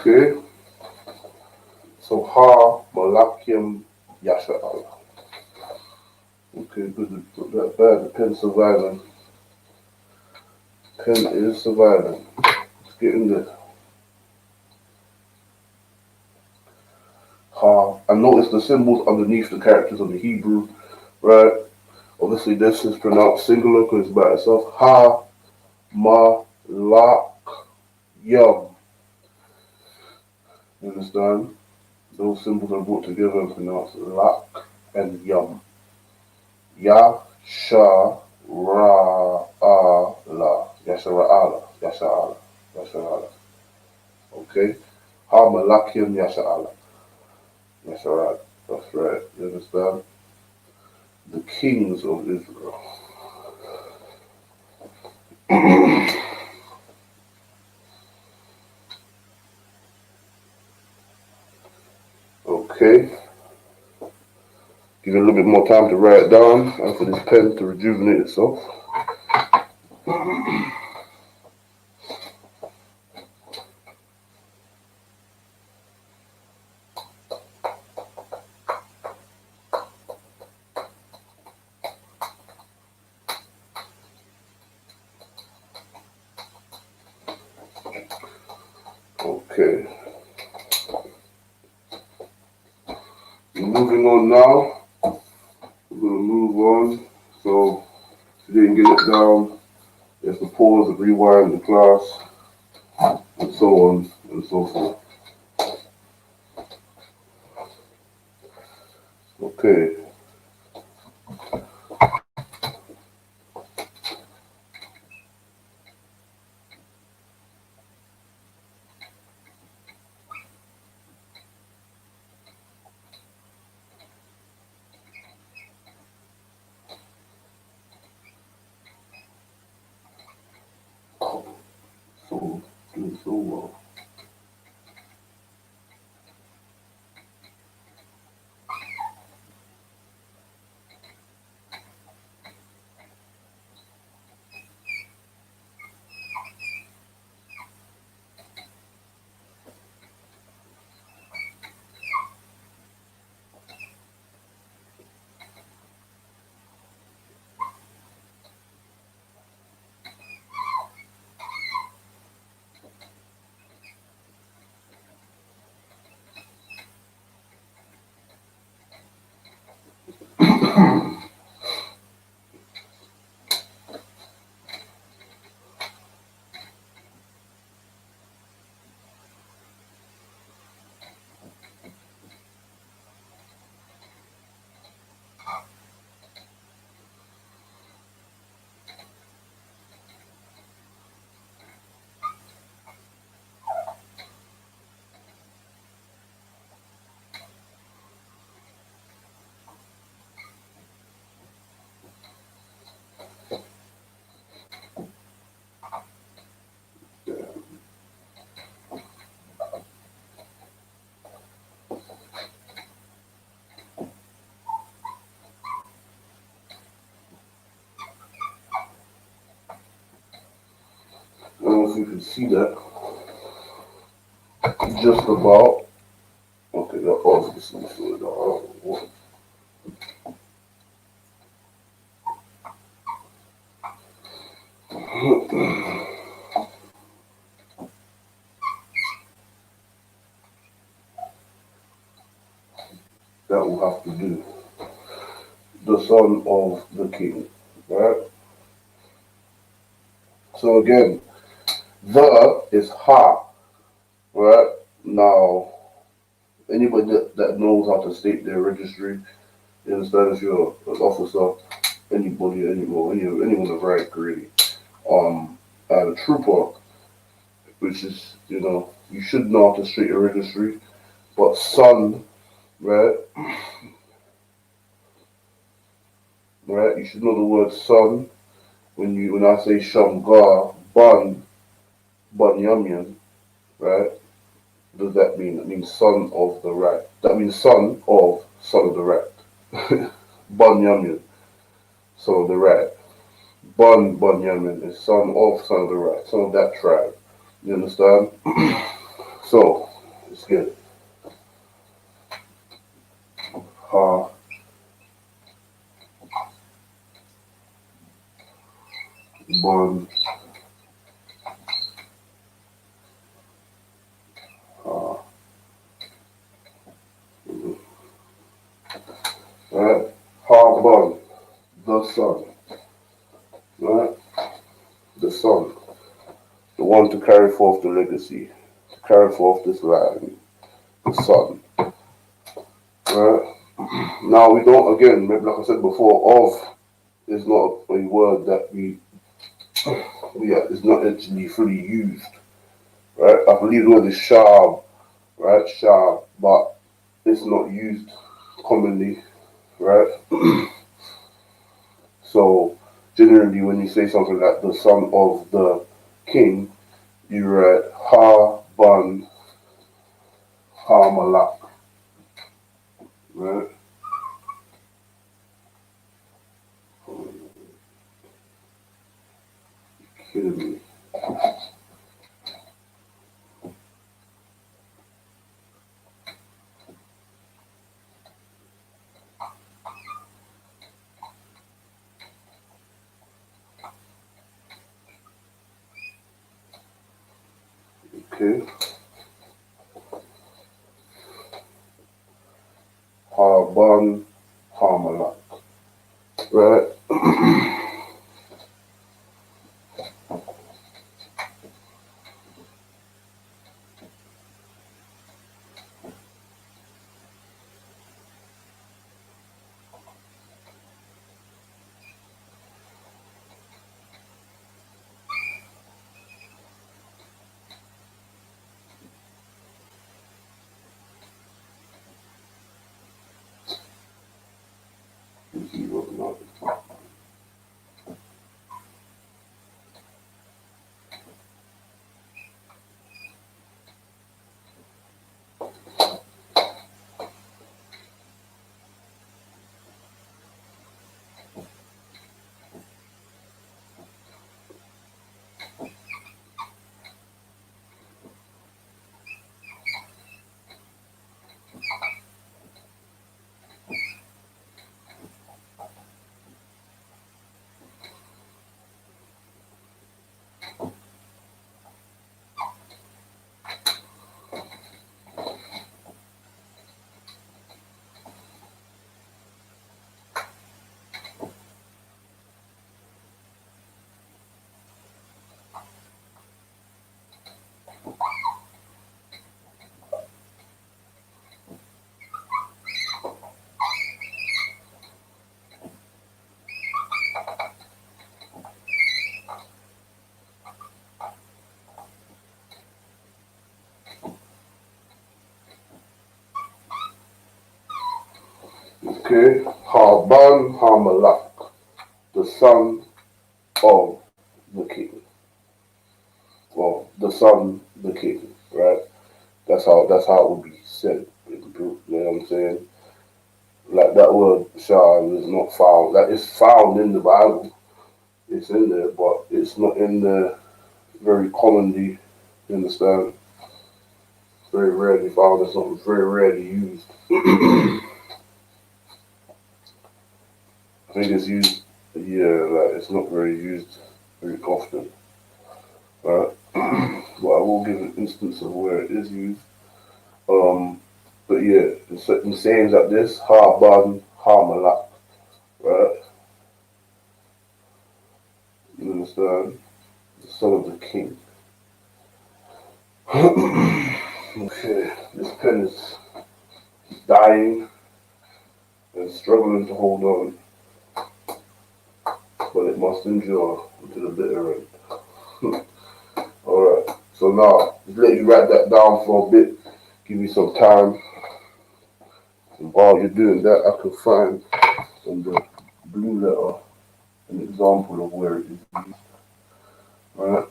Okay. So ha Malakim Yasha Allah. Okay, good. Not that bad. The pen's surviving. Pen is surviving. Let's get in there. Ha. And notice the symbols underneath the characters of the Hebrew, right? Obviously, this is pronounced singular because it's by itself. Ha, ma, la, yum. You understand? Those symbols are brought together and pronounced lak and yum. Ya, sha, ra, la. Yasha, ala. Yasha, ala. Yasha, ala. Okay? Ha, malakim, yasha, ala. Yasha, ala. That's right. You understand? The kings of Israel. Okay? Give it a little bit more time to write it down and for this pen to rejuvenate itself. Okay. Moving on now. We're going to move on. So, if you didn't get it down, you have to pause and rewind the class, and so on and so forth. Okay. So, doing so well. I don't know if you can see that. Just about. Okay, that obviously so that will have to do. The son of the king. Right? So again, the is ha. Right? Now, anybody that knows how to state their registry, you understand if you're an officer, anybody, anyone of rank really. And a trooper, which is, you should know how to state your registry, but son, right? Right? You should know the word son when I say shamgar, bun yamyan, right? What does that mean? That means son of the right. That means son of the right. Bun yamyan, son of the right. Bun Yamin is son of the right, son of that tribe. You understand? So, let's get it. Ha, Bon, uh, right? Harbon, the son, right? The son, the one to carry forth the legacy, to carry forth this line, the son, right? Now we don't, again, maybe like I said before, of is not a word that is not actually fully used, right? I believe the word is shab, right? Shab, but it's not used commonly, right? So generally, when you say something like the son of the king, you write ha ban ha malak, right? Kidding me. Okay, ha ban ha malak, right? Okay, ha ban ha malak, the son of the king. Well, the son, the king, right? That's how it would be said. You know what I'm saying? Like that word shah is not found. Like it's found in the Bible. It's in there, but it's not in there very commonly. You understand? Very rarely found. It's not very rarely used. I think it's used. Yeah, like it's not very used very often. Right? But I will give an instance of where it is used. Um, but yeah, in sayings like this, ha ban, ha malak, right? You understand? The son of the king. Okay, this pen is dying and struggling to hold on, but it must endure until the bitter end. Alright, so now, just let you write that down for a bit, give you some time, and while you're doing that, I can find on the blue letter an example of where it is used. Alright,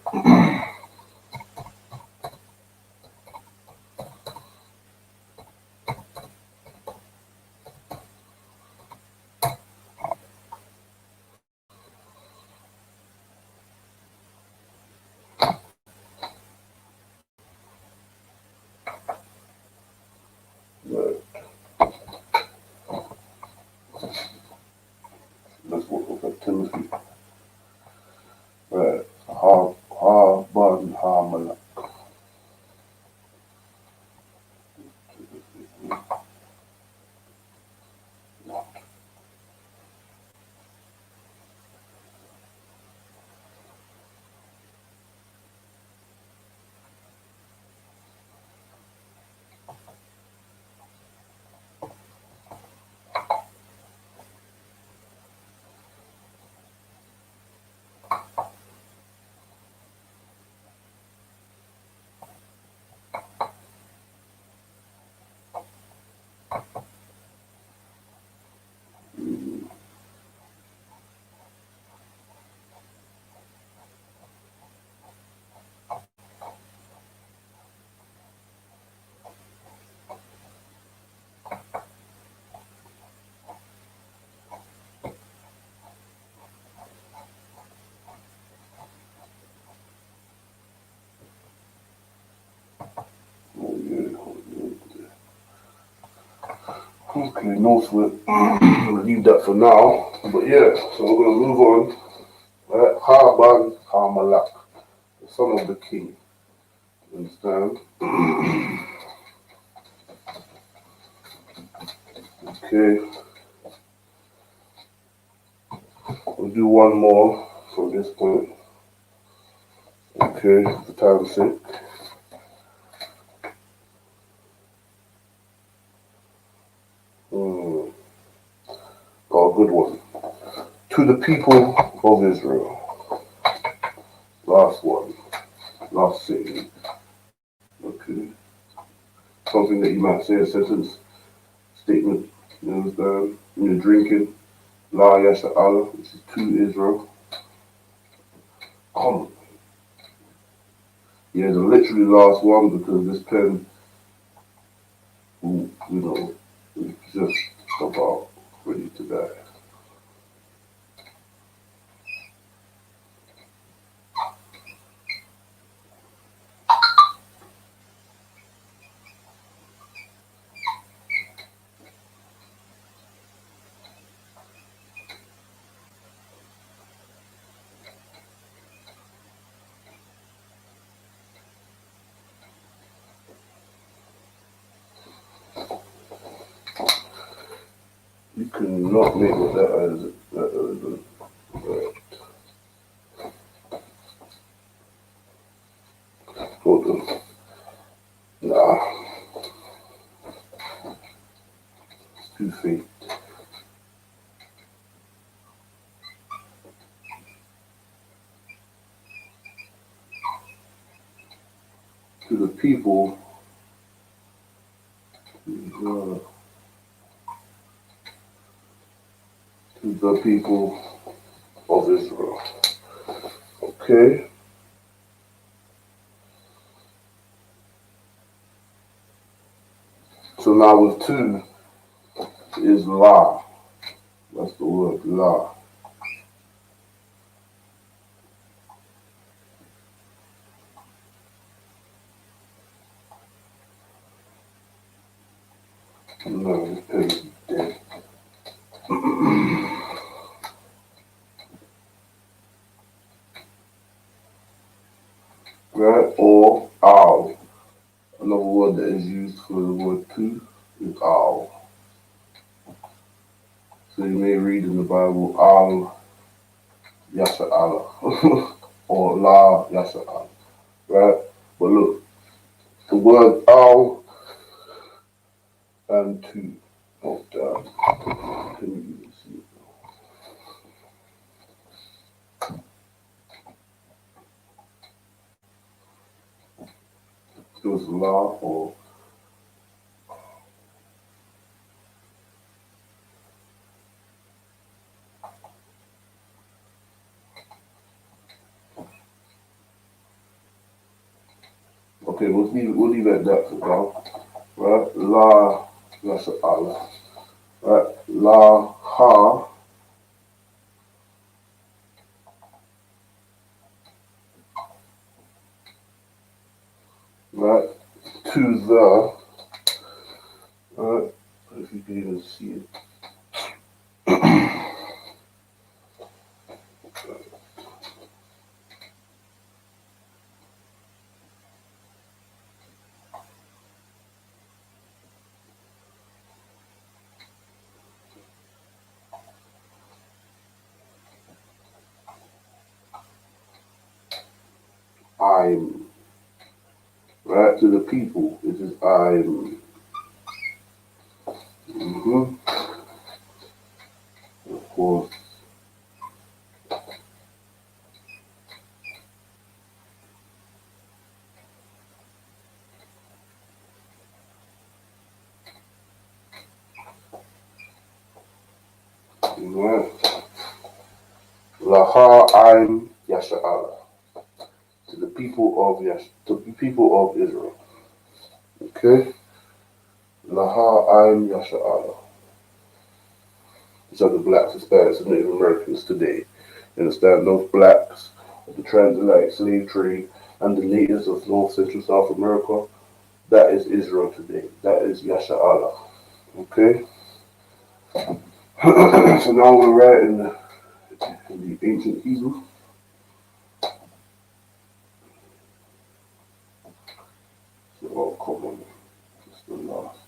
right. Let's work with Timothy. Okay, northward. I'm gonna leave that for now. But yeah, so we're gonna move on. Right, Harban Harmalak, the son of the king. Understand? Okay, we'll do one more from this point. Okay, for time's sake. Got a good one. To the people of Israel. Last one. Last saying. Okay. Something that you might say, a sentence, statement, you understand? When you're drinking, La Yasha Allah, which is to Israel. Come. Yeah, the literally last one because this pen, is just about ready to die. You cannot make what that is. Hold on. Nah, it's too faint. To the people, to the people of Israel. Okay? So now with two is La. That's the word, La. No, this pen is dead. Right? Or owl. Another word that is used for the word two is owl. So you may read in the Bible, Al Yasha Allah. Or La Yasha Allah. Right? But look, the word owl and two. Oh, damn. Can you even see it? It was La or okay, we'll leave it at that for now. Right? La Yasha Allah. Right? La Ha. Right? To the. Right? If you can even see it. I'm. Right? To the people. It is I'm. Mm-hmm. Of course. Right? Laha I'm Yasha Allah. To the people of to the people of Israel. Okay? Laha I'm Yasha Allah. These are the blacks, Hispanics, and Native Americans today. You understand? Those blacks of the transatlantic slave trade and the natives of North, Central, South America, that is Israel today. That is Yasha Allah. Okay? So now we're right in the ancient Hebrew. So, oh, come on. It's the last.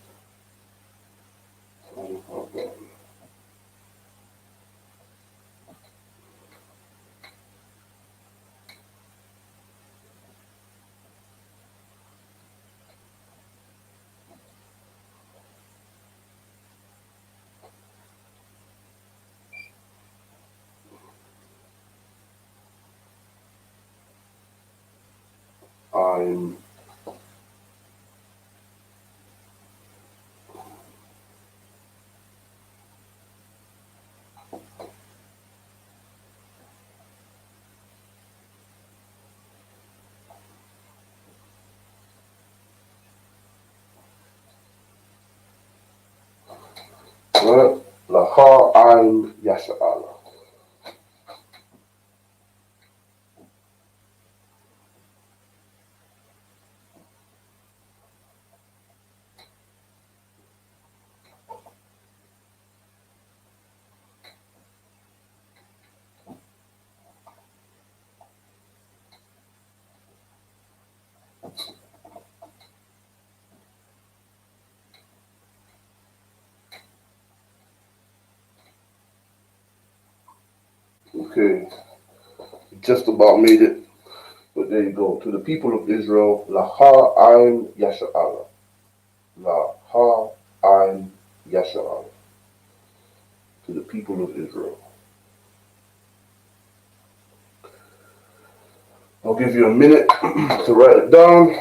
I'm right. Laha, I'm Yasha'Allah. Okay, just about made it. But there you go. To the people of Israel, Laha, I'm Yasha'Allah. Laha, I'm Yasha'Allah. To the people of Israel. I'll give you a minute to write it down.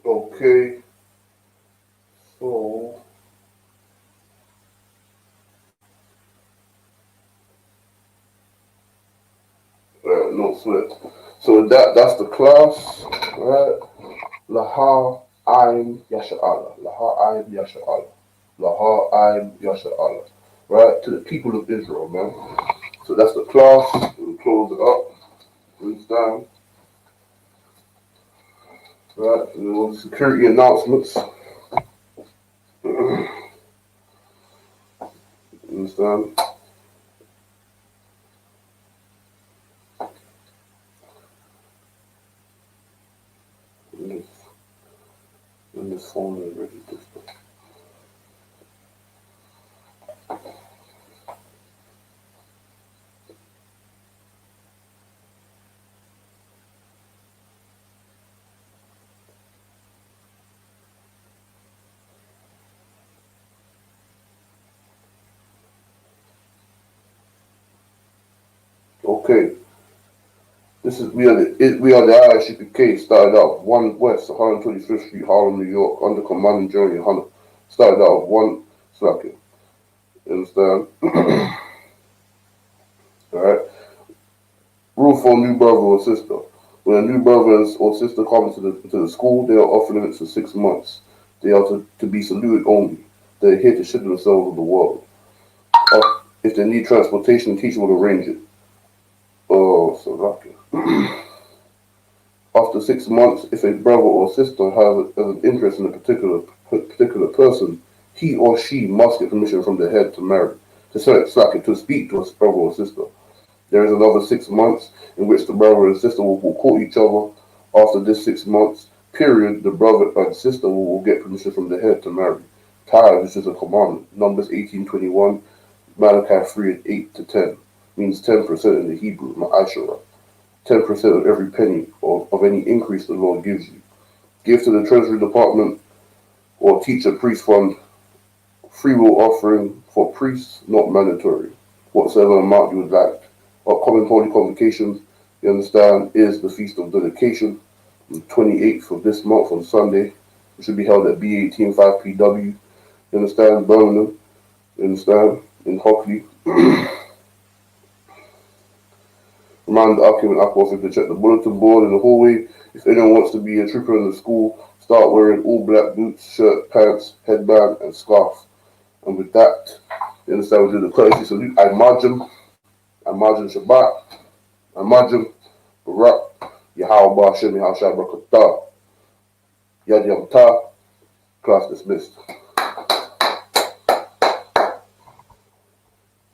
Okay, so no sweat. So that's the class, right? Laha, I'm Yasha'Allah. Laha, I'm Yasha'Allah. Laha, I'm Yasha'Allah. Right? To the people of Israel, man. So that's the class. We'll close it up. Understand? Right? And then security announcements. Understand? And this phone is ready to start. Okay. We are the ISUPK. Started out 1 West, 125th Street, Harlem, New York, under commanding Journey Hunter. Started out of 1 Slacking. You understand? Alright? Rule for a new brother or sister. When a new brother or sister comes to the school, they are off limits for 6 months. They are to be saluted only. They are here to shield themselves of the world. If they need transportation, the teacher will arrange it. Oh, so lucky. After 6 months, if a brother or sister has an interest in a particular person, he or she must get permission from the head to marry, to speak to a brother or sister. There is another 6 months in which the brother and sister will court each other. After this 6 months period, the brother and sister will get permission from the head to marry. Tithe is just a commandment. Numbers 18:21, Malachi 3:8-10 means 10% in the Hebrew, ma'ashara. 10% of every penny of any increase the Lord gives you. Give to the Treasury Department or teacher priest fund. Free will offering for priests, not mandatory. Whatsoever amount you would like. Upcoming holy convocations, you understand, is the Feast of Dedication, the 28th of this month on Sunday. It should be held at B18 5PW. You understand? Birmingham. You understand? In Hockley. Remind the Akim and Aqua to check the bulletin board in the hallway. If anyone wants to be a trooper in the school, start wearing all black boots, shirt, pants, headband, and scarf. And with that, you understand, we do the courtesy salute. I margin Shabbat, I margin Barak, Yahweh Bashem, Yahweh Shabbat, Yad Yam Ta, class dismissed.